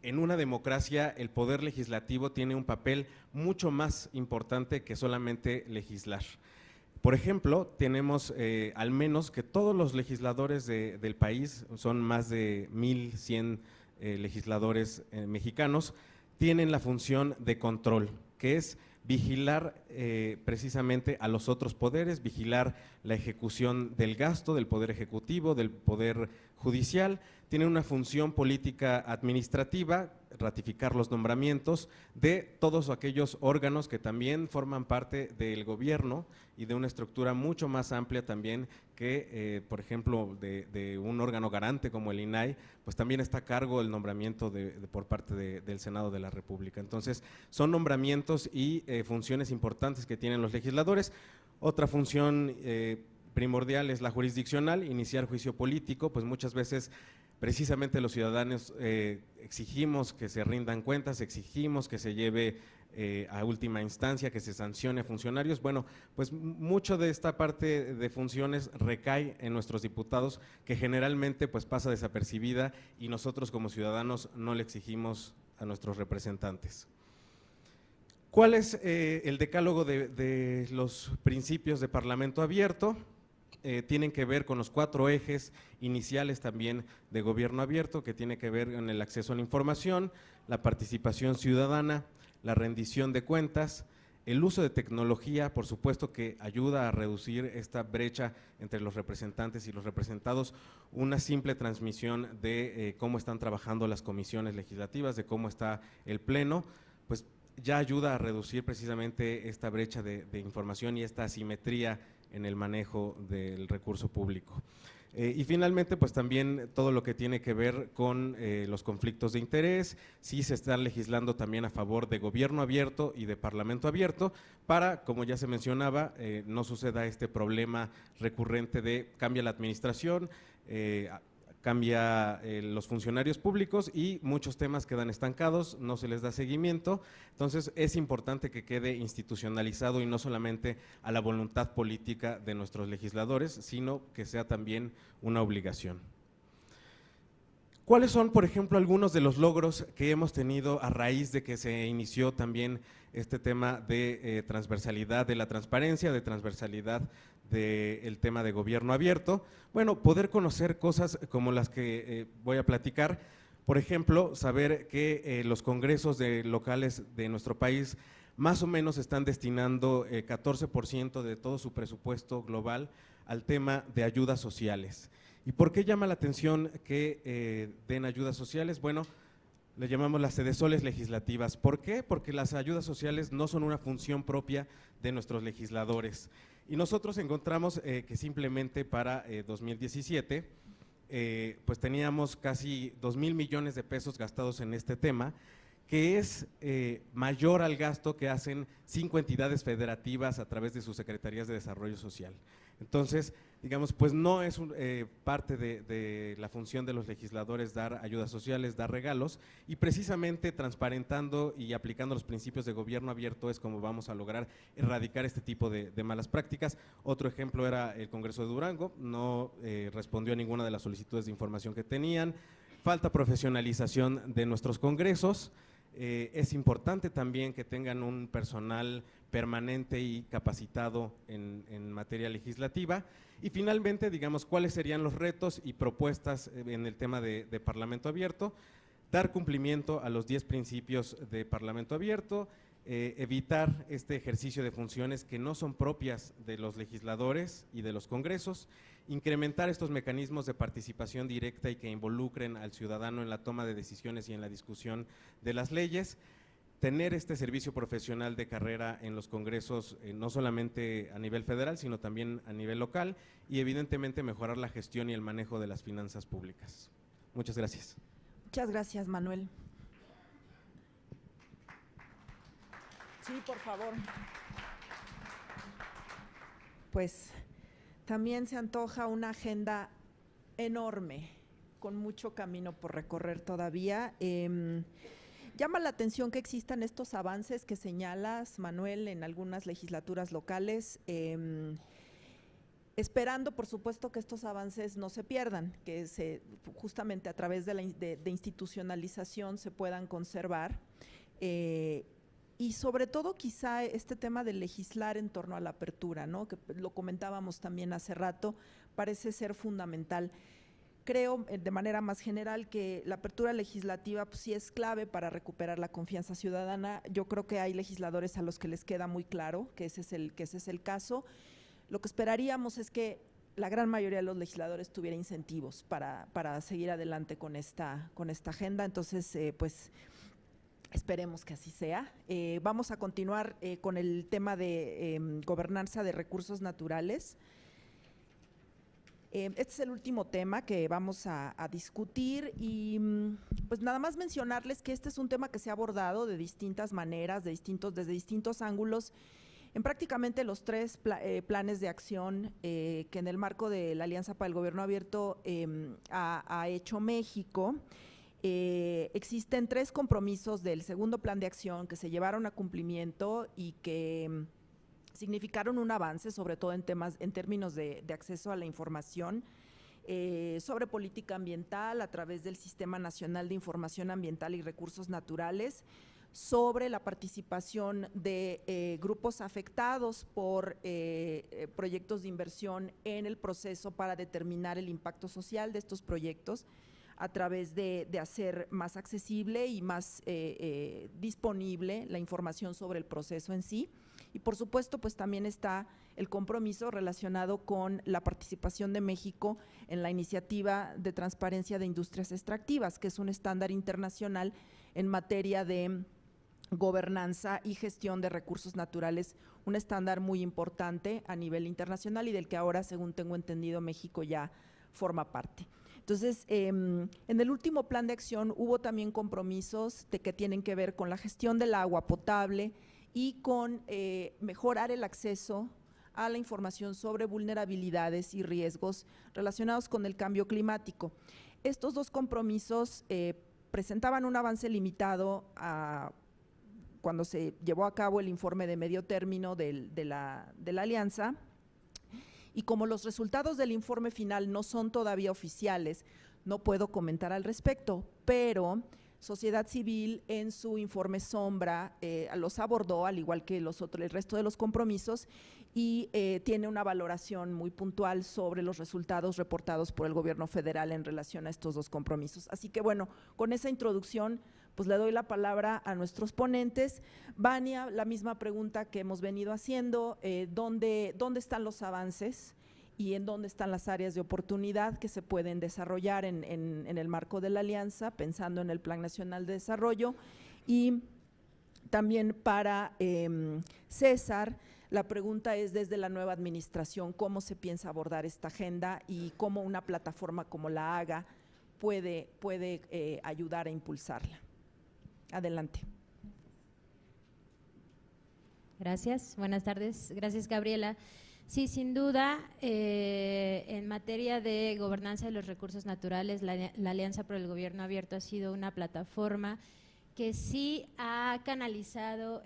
en una democracia el poder legislativo tiene un papel mucho más importante que solamente legislar. Por ejemplo, tenemos al menos que todos los legisladores del país, son más de 1,100 legisladores mexicanos, tienen la función de control, que es vigilar precisamente a los otros poderes, vigilar la ejecución del gasto del poder ejecutivo, del poder judicial. Tienen una función política administrativa, ratificar los nombramientos de todos aquellos órganos que también forman parte del gobierno y de una estructura mucho más amplia también que, por ejemplo, de un órgano garante como el INAI, pues también está a cargo el nombramiento por parte del Senado de la República. Entonces, son nombramientos y funciones importantes que tienen los legisladores. Otra función primordial es la jurisdiccional, iniciar juicio político, pues muchas veces precisamente los ciudadanos exigimos que se rindan cuentas, exigimos que se lleve a última instancia, que se sancione a funcionarios. Bueno, pues mucho de esta parte de funciones recae en nuestros diputados, que generalmente pues pasa desapercibida y nosotros como ciudadanos no le exigimos a nuestros representantes. ¿Cuál es el decálogo de los principios de Parlamento abierto? Tienen que ver con los 4 ejes iniciales también de gobierno abierto, que tiene que ver con el acceso a la información, la participación ciudadana, la rendición de cuentas, el uso de tecnología, por supuesto que ayuda a reducir esta brecha entre los representantes y los representados, una simple transmisión de cómo están trabajando las comisiones legislativas, de cómo está el pleno, pues ya ayuda a reducir precisamente esta brecha de información y esta asimetría en el manejo del recurso público. Y finalmente, pues también todo lo que tiene que ver con los conflictos de interés, sí se está legislando también a favor de gobierno abierto y de Parlamento abierto para, como ya se mencionaba, no suceda este problema recurrente de cambia la administración, cambia los funcionarios públicos y muchos temas quedan estancados, no se les da seguimiento. Entonces es importante que quede institucionalizado y no solamente a la voluntad política de nuestros legisladores, sino que sea también una obligación. ¿Cuáles son, por ejemplo, algunos de los logros que hemos tenido a raíz de que se inició también este tema de transversalidad de la transparencia, de transversalidad del tema de gobierno abierto? Bueno, poder conocer cosas como las que voy a platicar. Por ejemplo, saber que los congresos locales de nuestro país más o menos están destinando 14% de todo su presupuesto global al tema de ayudas sociales. ¿Y por qué llama la atención que den ayudas sociales? Bueno, le llamamos las sedesoles legislativas. ¿Por qué? Porque las ayudas sociales no son una función propia de nuestros legisladores. Y nosotros encontramos que simplemente para 2017, pues teníamos casi 2,000 millones de pesos gastados en este tema, que es mayor al gasto que hacen 5 entidades federativas a través de sus secretarías de desarrollo social. Entonces, digamos, pues no es parte de la función de los legisladores dar ayudas sociales, dar regalos, y precisamente transparentando y aplicando los principios de gobierno abierto es como vamos a lograr erradicar este tipo de malas prácticas. Otro ejemplo era el Congreso de Durango, no respondió a ninguna de las solicitudes de información que tenían, falta profesionalización de nuestros congresos. Es importante también que tengan un personal permanente y capacitado en materia legislativa. Y finalmente, digamos, cuáles serían los retos y propuestas en el tema de Parlamento Abierto. Dar cumplimiento a los 10 principios de Parlamento Abierto, evitar este ejercicio de funciones que no son propias de los legisladores y de los congresos, incrementar estos mecanismos de participación directa y que involucren al ciudadano en la toma de decisiones y en la discusión de las leyes, tener este servicio profesional de carrera en los congresos, no solamente a nivel federal, sino también a nivel local, y evidentemente mejorar la gestión y el manejo de las finanzas públicas. Muchas gracias. Muchas gracias, Manuel. Sí, por favor. Pues también se antoja una agenda enorme, con mucho camino por recorrer todavía. Llama la atención que existan estos avances que señalas, Manuel, en algunas legislaturas locales, esperando, por supuesto, que estos avances no se pierdan, que justamente a través de institucionalización se puedan conservar. Y sobre todo quizá este tema de legislar en torno a la apertura, ¿no? Que lo comentábamos también hace rato, parece ser fundamental. Creo de manera más general que la apertura legislativa pues, sí es clave para recuperar la confianza ciudadana. Yo creo que hay legisladores a los que les queda muy claro que ese es el caso. Lo que esperaríamos es que la gran mayoría de los legisladores tuviera incentivos para seguir adelante con esta agenda. Entonces, pues esperemos que así sea. Vamos a continuar con el tema de gobernanza de recursos naturales. Este es el último tema que vamos a discutir y pues nada más mencionarles que este es un tema que se ha abordado de distintas maneras, desde distintos ángulos, en prácticamente los 3 planes de acción que en el marco de la Alianza para el Gobierno Abierto ha hecho México. Existen 3 compromisos del segundo plan de acción que se llevaron a cumplimiento y que significaron un avance, sobre todo en términos de acceso a la información, sobre política ambiental a través del Sistema Nacional de Información Ambiental y Recursos Naturales, sobre la participación de grupos afectados por proyectos de inversión en el proceso para determinar el impacto social de estos proyectos, a través de hacer más accesible y más disponible la información sobre el proceso en sí. Y por supuesto, pues también está el compromiso relacionado con la participación de México en la iniciativa de transparencia de industrias extractivas, que es un estándar internacional en materia de gobernanza y gestión de recursos naturales, un estándar muy importante a nivel internacional y del que ahora, según tengo entendido, México ya forma parte. Entonces, en el último plan de acción hubo también compromisos que tienen que ver con la gestión del agua potable y con mejorar el acceso a la información sobre vulnerabilidades y riesgos relacionados con el cambio climático. Estos dos compromisos presentaban un avance limitado cuando se llevó a cabo el informe de medio término de la alianza, y como los resultados del informe final no son todavía oficiales, no puedo comentar al respecto, pero Sociedad Civil en su informe sombra los abordó, al igual que el resto de los compromisos, y tiene una valoración muy puntual sobre los resultados reportados por el gobierno federal en relación a estos dos compromisos. Así que bueno, con esa introducción pues le doy la palabra a nuestros ponentes. Vania, la misma pregunta que hemos venido haciendo, ¿dónde están los avances y en dónde están las áreas de oportunidad que se pueden desarrollar en el marco de la alianza, pensando en el Plan Nacional de Desarrollo? Y también para César, la pregunta es desde la nueva administración, ¿cómo se piensa abordar esta agenda y cómo una plataforma como la AGA puede ayudar a impulsarla? Adelante. Gracias, buenas tardes. Gracias, Gabriela. Sí, sin duda, en materia de gobernanza de los recursos naturales, la Alianza por el Gobierno Abierto ha sido una plataforma que sí ha canalizado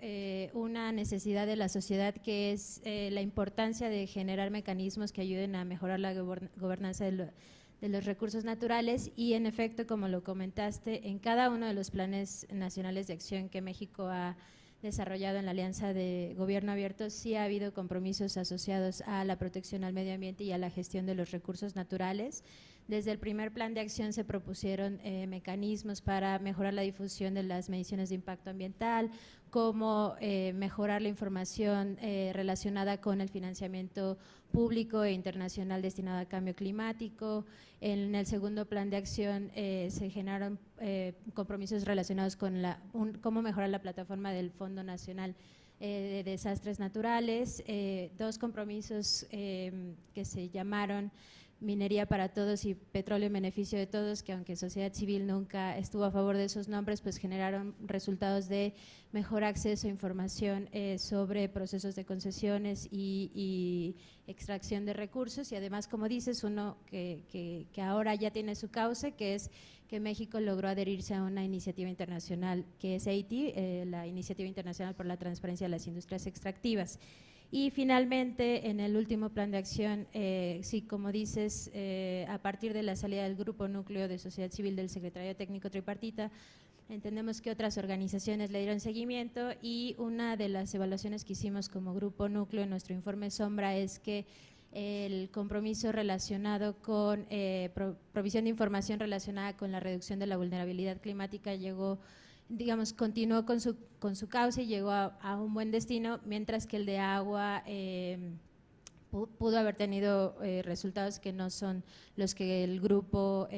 una necesidad de la sociedad, que es la importancia de generar mecanismos que ayuden a mejorar la gobernanza de los recursos naturales, y en efecto, como lo comentaste, en cada uno de los planes nacionales de acción que México ha desarrollado en la Alianza de Gobierno Abierto, sí ha habido compromisos asociados a la protección al medio ambiente y a la gestión de los recursos naturales. Desde el primer plan de acción se propusieron mecanismos para mejorar la difusión de las mediciones de impacto ambiental, cómo mejorar la información relacionada con el financiamiento público e internacional destinado al cambio climático. En el segundo plan de acción se generaron compromisos relacionados con cómo mejorar la plataforma del Fondo Nacional de Desastres Naturales, dos compromisos que se llamaron Minería para Todos y Petróleo en Beneficio de Todos, que aunque sociedad civil nunca estuvo a favor de esos nombres, pues generaron resultados de mejor acceso a información sobre procesos de concesiones y extracción de recursos, y además, como dices, uno que ahora ya tiene su cauce, que es que México logró adherirse a una iniciativa internacional que es AITI, la Iniciativa Internacional por la Transparencia de las Industrias Extractivas. Y finalmente, en el último plan de acción, sí, como dices, a partir de la salida del Grupo Núcleo de Sociedad Civil del Secretariado Técnico Tripartita, entendemos que otras organizaciones le dieron seguimiento, y una de las evaluaciones que hicimos como Grupo Núcleo en nuestro informe sombra es que el compromiso relacionado con provisión de información relacionada con la reducción de la vulnerabilidad climática continuó con su cauce y llegó a un buen destino, mientras que el de agua pudo haber tenido resultados que no son los que el grupo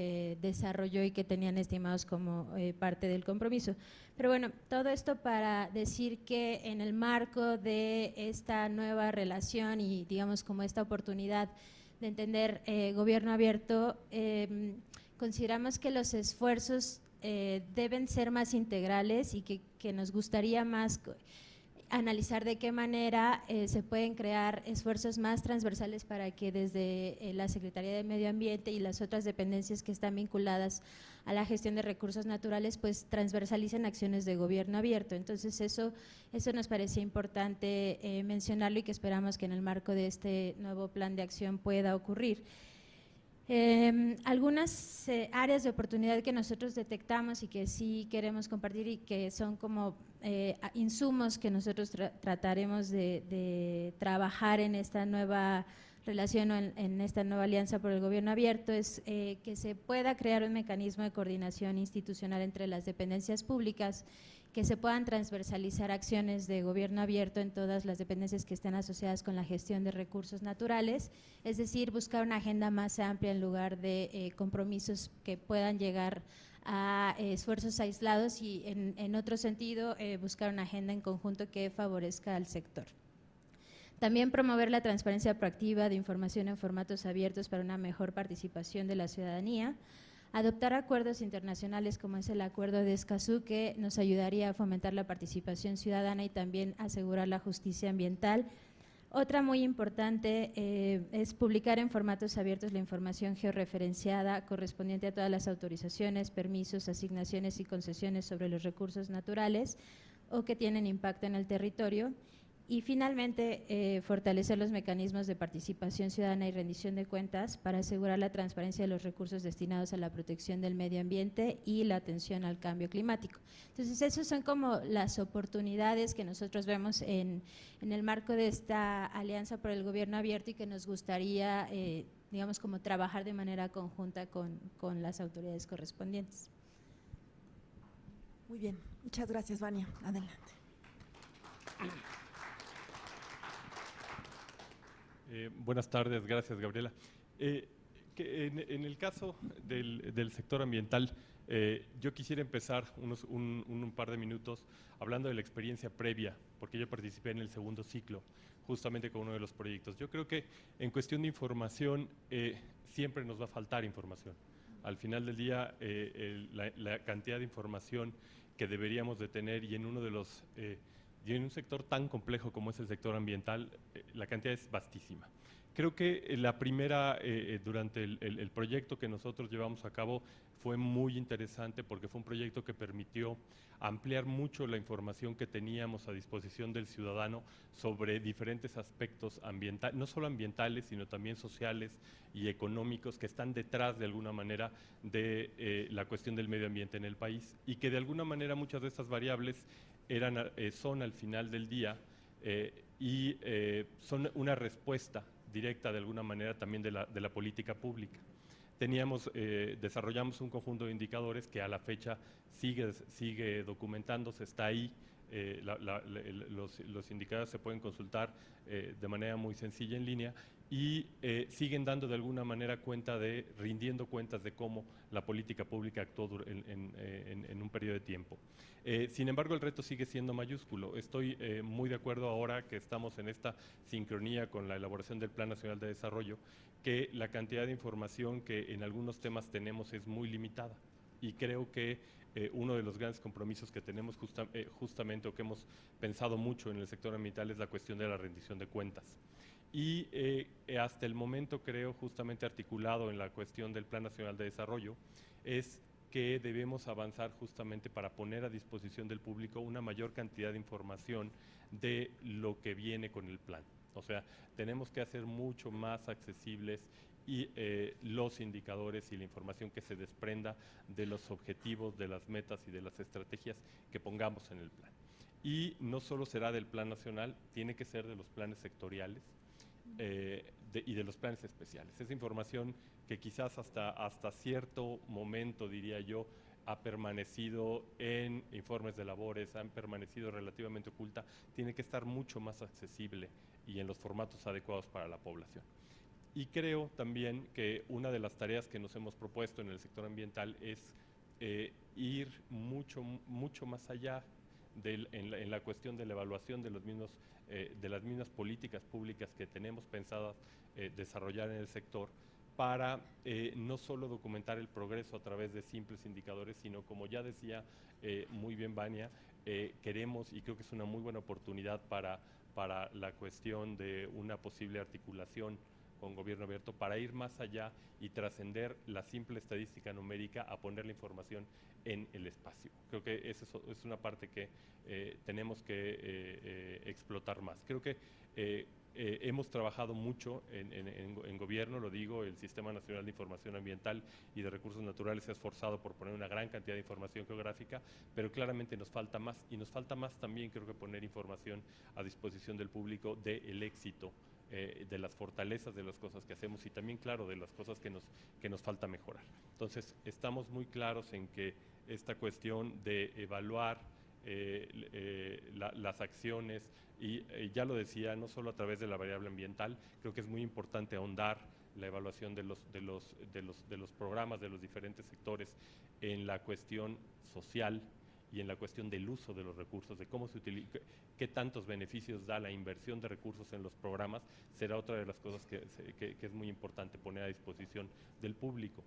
desarrolló y que tenían estimados como parte del compromiso. Pero bueno, todo esto para decir que en el marco de esta nueva relación y digamos como esta oportunidad de entender gobierno abierto, consideramos que los esfuerzos deben ser más integrales y que nos gustaría más analizar de qué manera se pueden crear esfuerzos más transversales para que desde la Secretaría de Medio Ambiente y las otras dependencias que están vinculadas a la gestión de recursos naturales pues transversalicen acciones de gobierno abierto. Entonces eso nos parecía importante mencionarlo, y que esperamos que en el marco de este nuevo plan de acción pueda ocurrir. Algunas áreas de oportunidad que nosotros detectamos y que sí queremos compartir y que son como insumos que nosotros trataremos de trabajar en esta nueva relación o en esta nueva alianza por el gobierno abierto es que se pueda crear un mecanismo de coordinación institucional entre las dependencias públicas, que se puedan transversalizar acciones de gobierno abierto en todas las dependencias que estén asociadas con la gestión de recursos naturales, es decir, buscar una agenda más amplia en lugar de compromisos que puedan llegar a esfuerzos aislados, y en otro sentido buscar una agenda en conjunto que favorezca al sector. También promover la transparencia proactiva de información en formatos abiertos para una mejor participación de la ciudadanía. Adoptar acuerdos internacionales como es el Acuerdo de Escazú, que nos ayudaría a fomentar la participación ciudadana y también asegurar la justicia ambiental. Otra muy importante es publicar en formatos abiertos la información georreferenciada correspondiente a todas las autorizaciones, permisos, asignaciones y concesiones sobre los recursos naturales o que tienen impacto en el territorio. Y finalmente, fortalecer los mecanismos de participación ciudadana y rendición de cuentas para asegurar la transparencia de los recursos destinados a la protección del medio ambiente y la atención al cambio climático. Entonces, esas son como las oportunidades que nosotros vemos en el marco de esta alianza por el gobierno abierto y que nos gustaría, digamos, como trabajar de manera conjunta con las autoridades correspondientes. Muy bien, muchas gracias, Vania. Adelante. Buenas tardes, gracias, Gabriela. En el caso del sector ambiental, yo quisiera empezar un par de minutos hablando de la experiencia previa, porque yo participé en el segundo ciclo, justamente con uno de los proyectos. Yo creo que en cuestión de información, siempre nos va a faltar información. Al final del día, la cantidad de información que deberíamos de tener y en y en un sector tan complejo como es el sector ambiental, la cantidad es vastísima. Creo que la primera, durante el proyecto que nosotros llevamos a cabo, fue muy interesante porque fue un proyecto que permitió ampliar mucho la información que teníamos a disposición del ciudadano sobre diferentes aspectos ambientales, no solo ambientales, sino también sociales y económicos que están detrás de alguna manera de la cuestión del medio ambiente en el país y que de alguna manera muchas de estas variables son al final del día y son una respuesta directa de alguna manera también de la política pública. Desarrollamos un conjunto de indicadores que a la fecha sigue documentándose, está ahí. Los indicadores se pueden consultar de manera muy sencilla en línea y siguen dando de alguna manera rindiendo cuentas de cómo la política pública actuó en un periodo de tiempo. Sin embargo, el reto sigue siendo mayúsculo. Estoy muy de acuerdo ahora que estamos en esta sincronía con la elaboración del Plan Nacional de Desarrollo, que la cantidad de información que en algunos temas tenemos es muy limitada. Y creo que uno de los grandes compromisos que tenemos justamente o que hemos pensado mucho en el sector ambiental es la cuestión de la rendición de cuentas. Y hasta el momento creo, justamente articulado en la cuestión del Plan Nacional de Desarrollo, es que debemos avanzar justamente para poner a disposición del público una mayor cantidad de información de lo que viene con el plan. O sea, tenemos que hacer mucho más accesibles y los indicadores y la información que se desprenda de los objetivos, de las metas y de las estrategias que pongamos en el plan. Y no solo será del plan nacional, tiene que ser de los planes sectoriales y de los planes especiales. Esa información que quizás hasta cierto momento, diría yo, ha permanecido en informes de labores, han permanecido relativamente oculta, tiene que estar mucho más accesible y en los formatos adecuados para la población. Y creo también que una de las tareas que nos hemos propuesto en el sector ambiental es ir mucho más allá en la cuestión de la evaluación de las mismas políticas públicas que tenemos pensadas desarrollar en el sector, para no solo documentar el progreso a través de simples indicadores, sino, como ya decía muy bien Vania, queremos, y creo que es una muy buena oportunidad para la cuestión de una posible articulación con gobierno abierto, para ir más allá y trascender la simple estadística numérica a poner la información en el espacio. Creo que esa es una parte que tenemos que explotar más. Creo que hemos trabajado mucho en gobierno, lo digo, el Sistema Nacional de Información Ambiental y de Recursos Naturales se ha esforzado por poner una gran cantidad de información geográfica, pero claramente nos falta más, y nos falta más también, creo que, poner información a disposición del público del éxito, de las fortalezas de las cosas que hacemos y también, claro, de las cosas que nos falta mejorar. Entonces, estamos muy claros en que esta cuestión de evaluar las acciones, y ya lo decía, no solo a través de la variable ambiental, creo que es muy importante ahondar la evaluación de los programas de los diferentes sectores en la cuestión social y en la cuestión del uso de los recursos, de cómo se utiliza, qué tantos beneficios da la inversión de recursos en los programas, será otra de las cosas que es muy importante poner a disposición del público.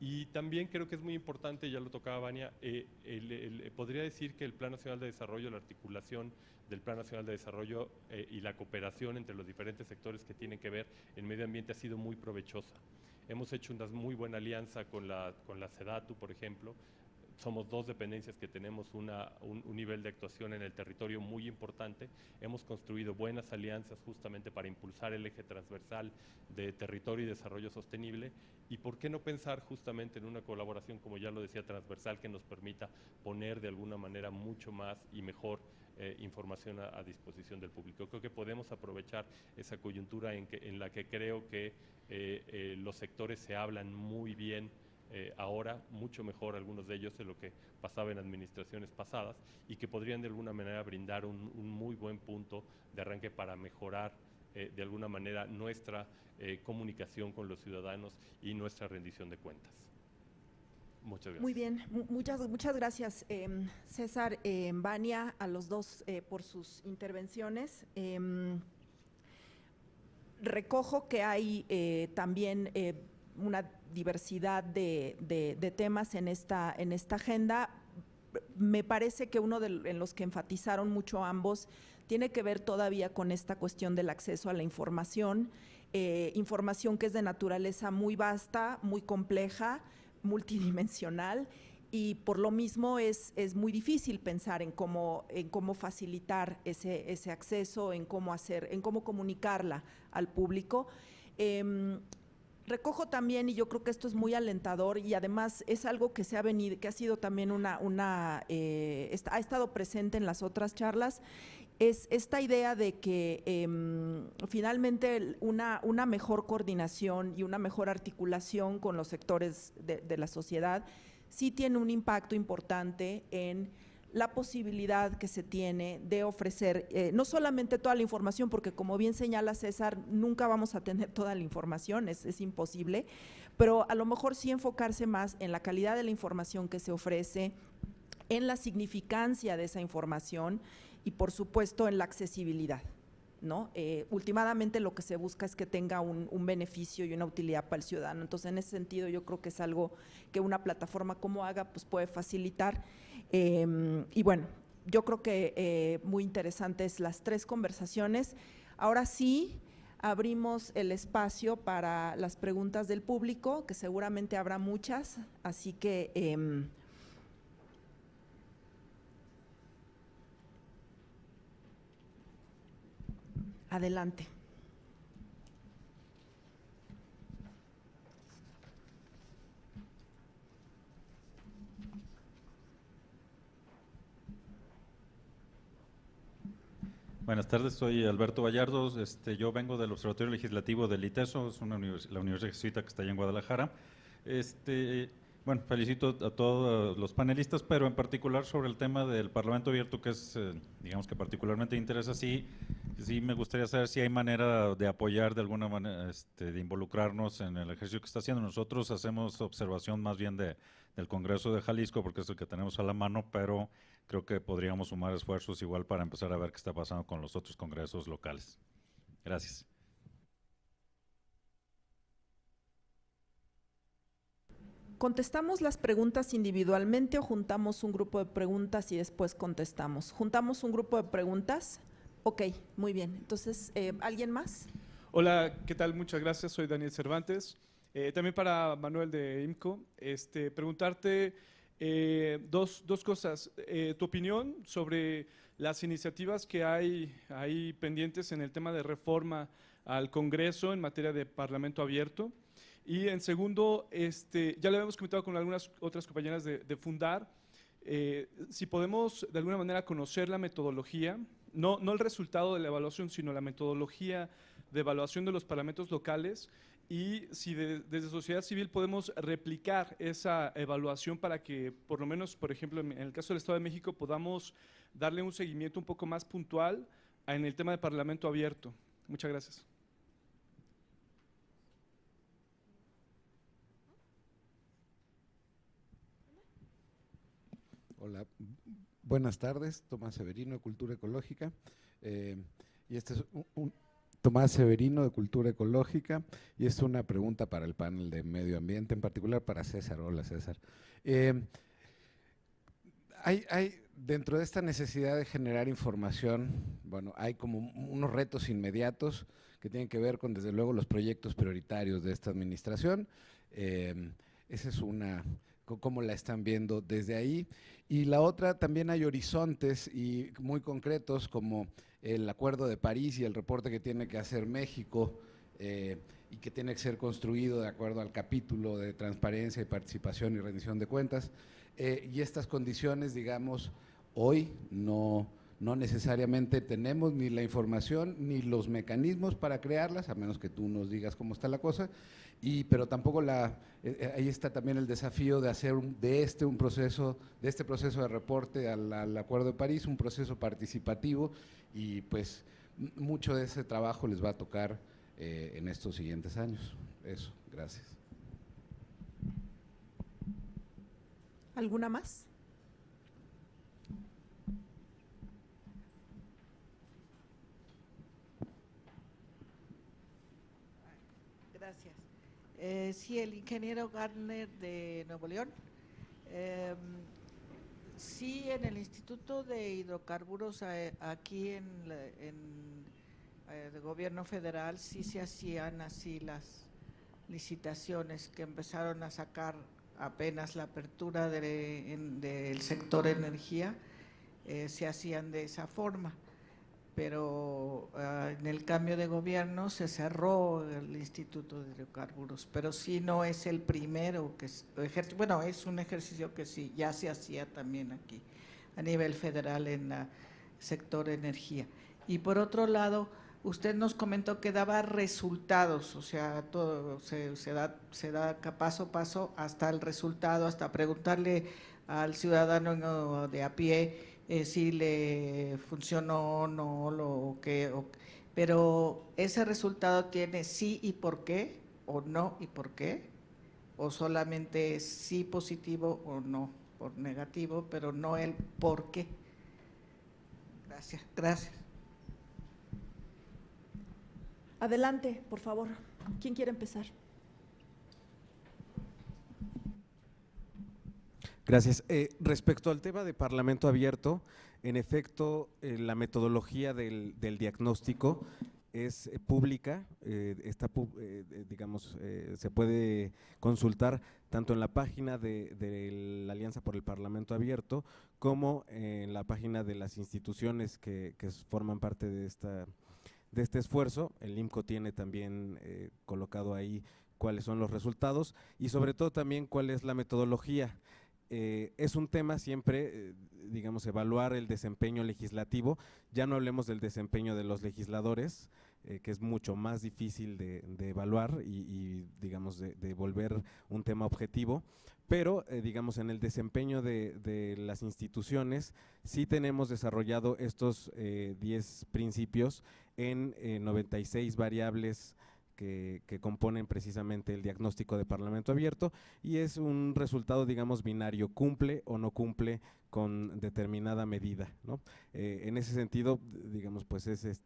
Y también creo que es muy importante, ya lo tocaba Vania, podría decir que el Plan Nacional de Desarrollo, la articulación del Plan Nacional de Desarrollo y la cooperación entre los diferentes sectores que tienen que ver en medio ambiente ha sido muy provechosa. Hemos hecho una muy buena alianza con la SEDATU, por ejemplo. Somos dos dependencias que tenemos un nivel de actuación en el territorio muy importante. Hemos construido buenas alianzas justamente para impulsar el eje transversal de territorio y desarrollo sostenible. ¿Y por qué no pensar justamente en una colaboración, como ya lo decía, transversal, que nos permita poner de alguna manera mucho más y mejor información a disposición del público? Creo que podemos aprovechar esa coyuntura en la que creo que los sectores se hablan muy bien ahora, mucho mejor algunos de ellos de lo que pasaba en administraciones pasadas, y que podrían de alguna manera brindar un muy buen punto de arranque para mejorar de alguna manera nuestra comunicación con los ciudadanos y nuestra rendición de cuentas. Muchas gracias. Muy bien, muchas gracias, César, Vania, a los dos por sus intervenciones. Recojo que hay también una diversidad de temas en esta agenda. Me parece que uno en los que enfatizaron mucho ambos tiene que ver todavía con esta cuestión del acceso a la información, información que es de naturaleza muy vasta, muy compleja, multidimensional, y por lo mismo es muy difícil pensar en cómo facilitar ese acceso, en cómo comunicarla al público. Recojo también, y yo creo que esto es muy alentador, y además es algo que que ha sido también ha estado presente en las otras charlas, es esta idea de que finalmente una mejor coordinación y una mejor articulación con los sectores de la sociedad sí tiene un impacto importante en la posibilidad que se tiene de ofrecer no solamente toda la información, porque como bien señala César, nunca vamos a tener toda la información, es imposible, pero a lo mejor sí enfocarse más en la calidad de la información que se ofrece, en la significancia de esa información y por supuesto en la accesibilidad, ¿no? Últimamente lo que se busca es que tenga un beneficio y una utilidad para el ciudadano. Entonces, en ese sentido, yo creo que es algo que una plataforma como Haga pues puede facilitar. Y bueno, yo creo que muy interesantes las tres conversaciones. Ahora sí, abrimos el espacio para las preguntas del público, que seguramente habrá muchas, así que… adelante. Buenas tardes, soy Alberto Vallardo, yo vengo del Observatorio Legislativo del ITESO, es la Universidad Jesuita que está allá en Guadalajara. Bueno, felicito a todos los panelistas, pero en particular sobre el tema del Parlamento Abierto, que es, digamos que particularmente interesa, sí me gustaría saber si hay manera de apoyar de alguna manera, de involucrarnos en el ejercicio que está haciendo. Nosotros hacemos observación más bien del Congreso de Jalisco, porque es el que tenemos a la mano, pero creo que podríamos sumar esfuerzos igual para empezar a ver qué está pasando con los otros congresos locales. Gracias. ¿Contestamos las preguntas individualmente o juntamos un grupo de preguntas y después contestamos? ¿Juntamos un grupo de preguntas? Ok, muy bien. Entonces, ¿alguien más? Hola, ¿qué tal? Muchas gracias. Soy Daniel Cervantes. También para Manuel de IMCO, preguntarte dos cosas. Tu opinión sobre las iniciativas que hay pendientes en el tema de reforma al Congreso en materia de Parlamento abierto. Y en segundo, ya lo habíamos comentado con algunas otras compañeras de Fundar, si podemos de alguna manera conocer la metodología, no el resultado de la evaluación, sino la metodología de evaluación de los parlamentos locales, y si desde sociedad civil podemos replicar esa evaluación para que, por lo menos, por ejemplo, en el caso del Estado de México, podamos darle un seguimiento un poco más puntual en el tema de Parlamento abierto. Muchas gracias. Hola, buenas tardes, Tomás Severino, Cultura Ecológica. Y este es Tomás Severino, de Cultura Ecológica, y es una pregunta para el panel de Medio Ambiente, en particular para César. Hola, César. Hay dentro de esta necesidad de generar información, bueno, hay como unos retos inmediatos que tienen que ver con, desde luego, los proyectos prioritarios de esta administración. Esa es una, cómo la están viendo desde ahí. Y la otra, también hay horizontes y muy concretos, como el Acuerdo de París y el reporte que tiene que hacer México y que tiene que ser construido de acuerdo al capítulo de transparencia y participación y rendición de cuentas. Y estas condiciones, digamos, hoy no necesariamente tenemos ni la información ni los mecanismos para crearlas, a menos que tú nos digas cómo está la cosa, pero tampoco ahí está también el desafío de hacer de este proceso de reporte al Acuerdo de París, un proceso participativo, y pues mucho de ese trabajo les va a tocar en estos siguientes años. Eso, gracias. ¿Alguna más? Gracias. Sí, el ingeniero Gardner de Nuevo León. Sí, en el Instituto de Hidrocarburos aquí en el gobierno federal sí se hacían así las licitaciones que empezaron a sacar apenas la apertura del sector energía, se hacían de esa forma, pero en el cambio de gobierno se cerró el Instituto de Hidrocarburos, pero sí no es el primero que bueno, es un ejercicio que sí ya se hacía también aquí a nivel federal en el sector energía. Y por otro lado, usted nos comentó que daba resultados, o sea, todo se da paso a paso hasta el resultado, hasta preguntarle al ciudadano de a pie si le funcionó o no, pero ese resultado tiene sí y por qué, o no y por qué, o solamente es sí positivo o no por negativo, pero no el por qué. Gracias, gracias. Adelante, por favor. ¿Quién quiere empezar? Gracias. Respecto al tema de Parlamento Abierto, en efecto, la metodología del diagnóstico es pública, se puede consultar tanto en la página de la Alianza por el Parlamento Abierto como en la página de las instituciones que forman parte de este esfuerzo. El IMCO tiene también colocado ahí cuáles son los resultados y sobre todo también cuál es la metodología. Es un tema siempre, evaluar el desempeño legislativo, ya no hablemos del desempeño de los legisladores, que es mucho más difícil de evaluar y de volver un tema objetivo, pero en el desempeño de las instituciones sí tenemos desarrollado estos 10 principios en 96 variables que componen precisamente el diagnóstico de Parlamento Abierto, y es un resultado, binario, cumple o no cumple con determinada medida, ¿no? En ese sentido, pues es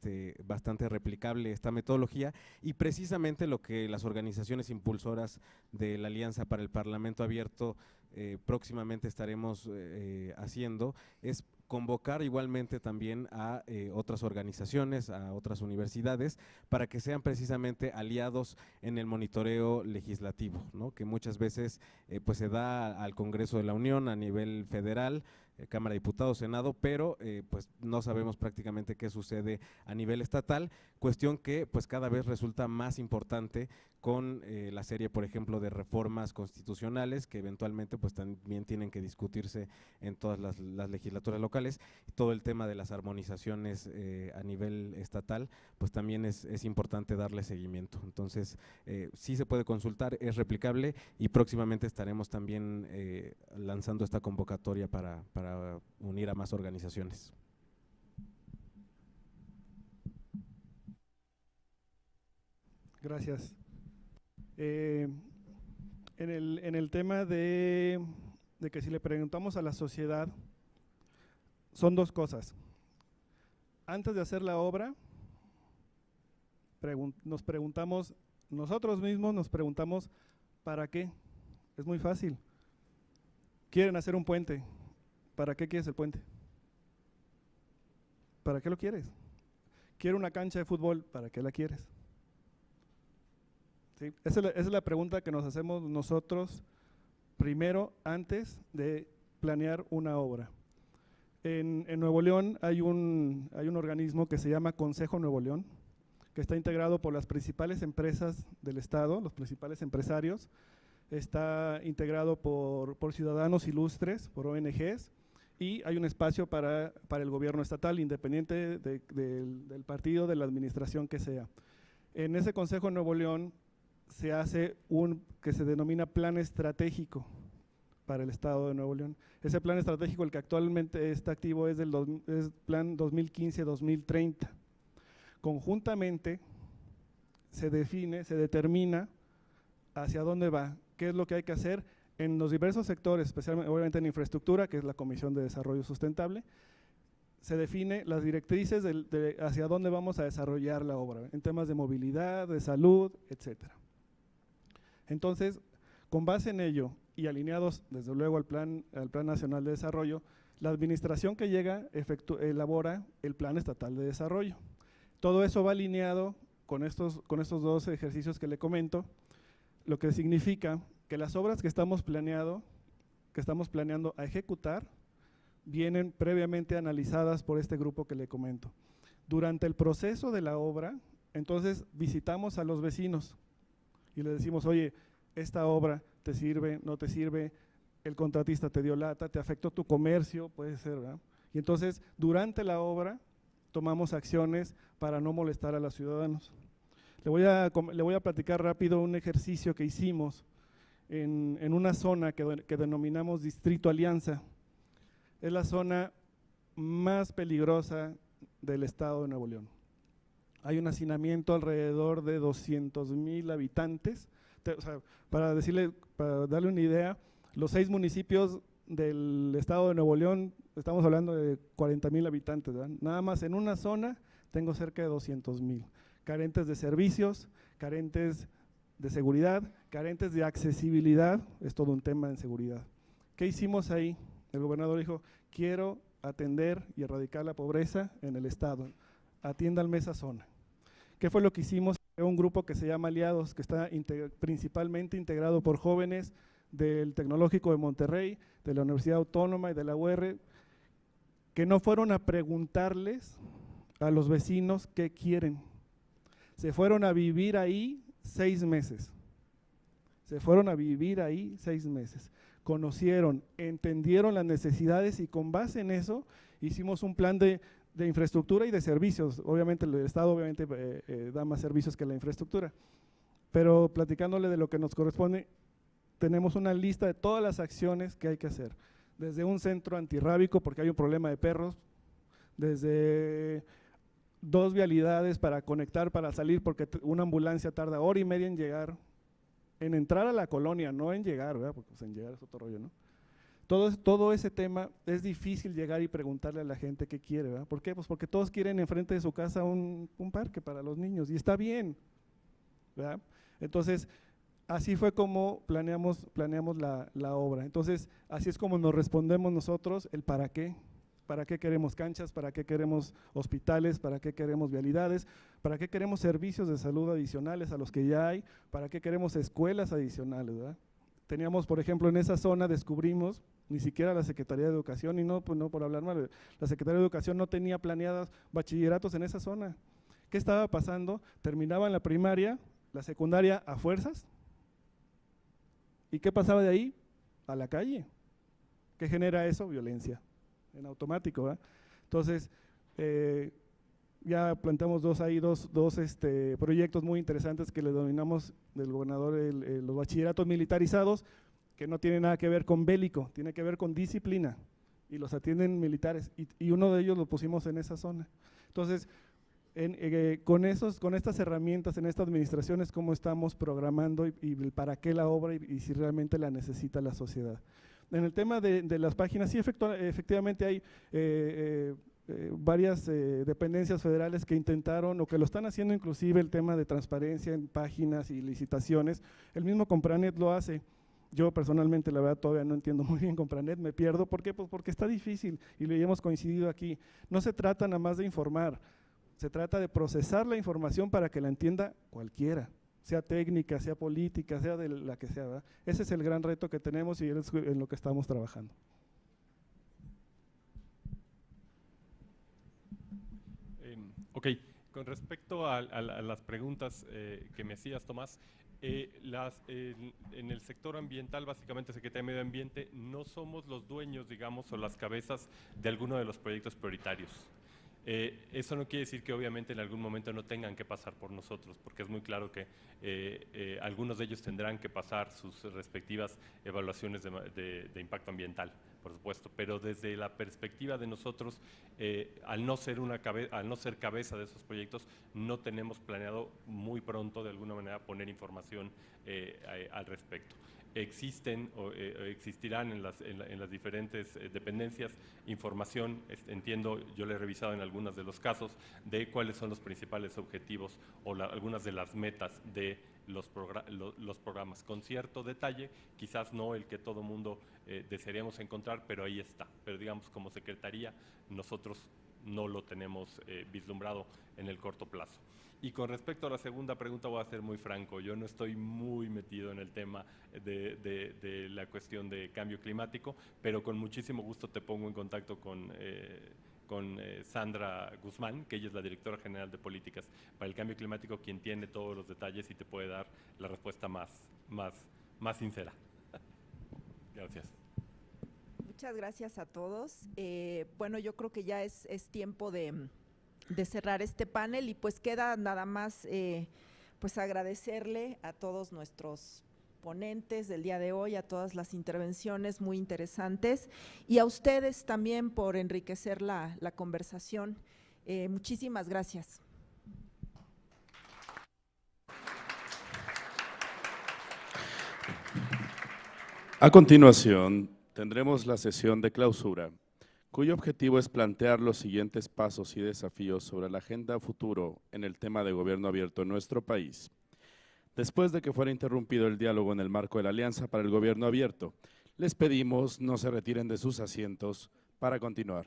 bastante replicable esta metodología, y precisamente lo que las organizaciones impulsoras de la Alianza para el Parlamento Abierto próximamente estaremos haciendo es convocar igualmente también a otras organizaciones, a otras universidades, para que sean precisamente aliados en el monitoreo legislativo, ¿no? Que muchas veces pues se da al Congreso de la Unión a nivel federal, Cámara de Diputados, Senado, pero pues no sabemos prácticamente qué sucede a nivel estatal, cuestión que pues cada vez resulta más importante con la serie, por ejemplo, de reformas constitucionales que eventualmente pues también tienen que discutirse en todas las legislaturas locales, y todo el tema de las armonizaciones a nivel estatal, pues también es importante darle seguimiento. Entonces, sí se puede consultar, es replicable, y próximamente estaremos también lanzando esta convocatoria para unir a más organizaciones. Gracias. En el tema de que si le preguntamos a la sociedad, son dos cosas. Antes de hacer la obra, nos preguntamos, nosotros mismos nos preguntamos, ¿para qué? Es muy fácil. Quieren hacer un puente. ¿Para qué quieres el puente? ¿Para qué lo quieres? Quiero una cancha de fútbol. ¿Para qué la quieres? ¿Sí? Esa es la pregunta que nos hacemos nosotros primero antes de planear una obra. En Nuevo León hay un organismo que se llama Consejo Nuevo León, que está integrado por las principales empresas del estado, los principales empresarios, está integrado por ciudadanos ilustres, por ONGs, y hay un espacio para el gobierno estatal, independiente del partido, de la administración que sea. En ese Consejo Nuevo León se hace que se denomina plan estratégico para el estado de Nuevo León. Ese plan estratégico, el que actualmente está activo, es plan 2015-2030. Conjuntamente se determina hacia dónde va, qué es lo que hay que hacer en los diversos sectores, especialmente obviamente en infraestructura, que es la Comisión de Desarrollo Sustentable. Se define las directrices hacia dónde vamos a desarrollar la obra, en temas de movilidad, de salud, etcétera. Entonces, con base en ello y alineados desde luego al Plan Nacional de Desarrollo, la administración que llega elabora el Plan Estatal de Desarrollo. Todo eso va alineado con estos dos ejercicios que le comento, lo que significa que las obras que estamos planeando a ejecutar vienen previamente analizadas por este grupo que le comento. Durante el proceso de la obra, entonces visitamos a los vecinos y le decimos, oye, esta obra te sirve, no te sirve, el contratista te dio lata, te afectó tu comercio, puede ser, ¿verdad? Y entonces, durante la obra, tomamos acciones para no molestar a los ciudadanos. Le voy a platicar rápido un ejercicio que hicimos en una zona que denominamos Distrito Alianza. Es la zona más peligrosa del estado de Nuevo León. Hay un hacinamiento alrededor de 200,000 habitantes. O sea, para darle una idea, los 6 municipios del estado de Nuevo León, estamos hablando de 40,000 habitantes, ¿verdad? Nada más en una zona tengo cerca de 200,000, carentes de servicios, carentes de seguridad, carentes de accesibilidad, es todo un tema en seguridad. ¿Qué hicimos ahí? El gobernador dijo, quiero atender y erradicar la pobreza en el estado, atiéndanme esa zona. ¿Qué fue lo que hicimos? Un grupo que se llama Aliados, que está principalmente integrado por jóvenes del Tecnológico de Monterrey, de la Universidad Autónoma y de la UR, que no fueron a preguntarles a los vecinos qué quieren. Se fueron a vivir ahí 6 meses. Se fueron a vivir ahí 6 meses. Conocieron, entendieron las necesidades y con base en eso hicimos un plan de infraestructura y de servicios. Obviamente el Estado da más servicios que la infraestructura, pero platicándole de lo que nos corresponde, tenemos una lista de todas las acciones que hay que hacer, desde un centro antirrábico porque hay un problema de perros, desde 2 vialidades para conectar, para salir, porque una ambulancia tarda 1 hora y media en llegar, en entrar a la colonia, no en llegar, ¿verdad? Porque pues, en llegar es otro rollo, ¿no? Todo ese tema es difícil llegar y preguntarle a la gente qué quiere, ¿verdad? ¿Por qué? Pues porque todos quieren enfrente de su casa un parque para los niños y está bien, ¿verdad? Entonces, así fue como planeamos la obra. Entonces, así es como nos respondemos nosotros el para qué. ¿Para qué queremos canchas? ¿Para qué queremos hospitales? ¿Para qué queremos vialidades? ¿Para qué queremos servicios de salud adicionales a los que ya hay? ¿Para qué queremos escuelas adicionales, ¿verdad? Teníamos, por ejemplo, en esa zona descubrimos, ni siquiera la Secretaría de Educación, y no por hablar mal, la Secretaría de Educación no tenía planeadas bachilleratos en esa zona. ¿Qué estaba pasando? Terminaban la primaria, la secundaria a fuerzas, ¿y qué pasaba de ahí? A la calle. ¿Qué genera eso? Violencia, en automático, ¿verdad? Entonces, ya planteamos dos proyectos muy interesantes que le denominamos del gobernador los bachilleratos militarizados, que no tiene nada que ver con bélico, tiene que ver con disciplina, y los atienden militares, y uno de ellos lo pusimos en esa zona. Entonces, con estas herramientas, en esta administración es cómo estamos programando y para qué la obra y si realmente la necesita la sociedad. En el tema de las páginas, sí, efectivamente hay varias dependencias federales que intentaron o que lo están haciendo inclusive el tema de transparencia en páginas y licitaciones. El mismo Compranet lo hace. Yo personalmente la verdad todavía no entiendo muy bien Compranet, me pierdo. ¿Por qué? Pues porque está difícil y lo hemos coincidido aquí. No se trata nada más de informar, se trata de procesar la información para que la entienda cualquiera, sea técnica, sea política, sea de la que sea, ¿verdad? Ese es el gran reto que tenemos y es en lo que estamos trabajando. Ok, con respecto a las preguntas que me hacías, Tomás, en el sector ambiental, básicamente Secretaría de Medio Ambiente, no somos los dueños, digamos, o las cabezas de alguno de los proyectos prioritarios. Eso no quiere decir que obviamente en algún momento no tengan que pasar por nosotros, porque es muy claro que algunos de ellos tendrán que pasar sus respectivas evaluaciones de impacto ambiental, por supuesto, pero desde la perspectiva de nosotros, al no ser cabeza de esos proyectos, no tenemos planeado muy pronto de alguna manera poner información al respecto. Existen o existirán en las diferentes dependencias información, entiendo, yo le he revisado en algunos de los casos, de cuáles son los principales objetivos o algunas de las metas de los programas, con cierto detalle, quizás no el que todo mundo desearíamos encontrar, pero ahí está. Pero digamos, como Secretaría, nosotros no lo tenemos vislumbrado en el corto plazo. Y con respecto a la segunda pregunta, voy a ser muy franco, yo no estoy muy metido en el tema de la cuestión de cambio climático, pero con muchísimo gusto te pongo en contacto con Sandra Guzmán, que ella es la Directora General de Políticas para el Cambio Climático, quien tiene todos los detalles y te puede dar la respuesta más sincera. Gracias. Muchas gracias a todos. Bueno, yo creo que ya es tiempo de cerrar este panel y pues queda nada más pues agradecerle a todos nuestros ponentes del día de hoy, a todas las intervenciones muy interesantes y a ustedes también por enriquecer la conversación. Muchísimas gracias. A continuación, tendremos la sesión de clausura, cuyo objetivo es plantear los siguientes pasos y desafíos sobre la agenda futuro en el tema de gobierno abierto en nuestro país. Después de que fuera interrumpido el diálogo en el marco de la Alianza para el Gobierno Abierto, les pedimos no se retiren de sus asientos para continuar.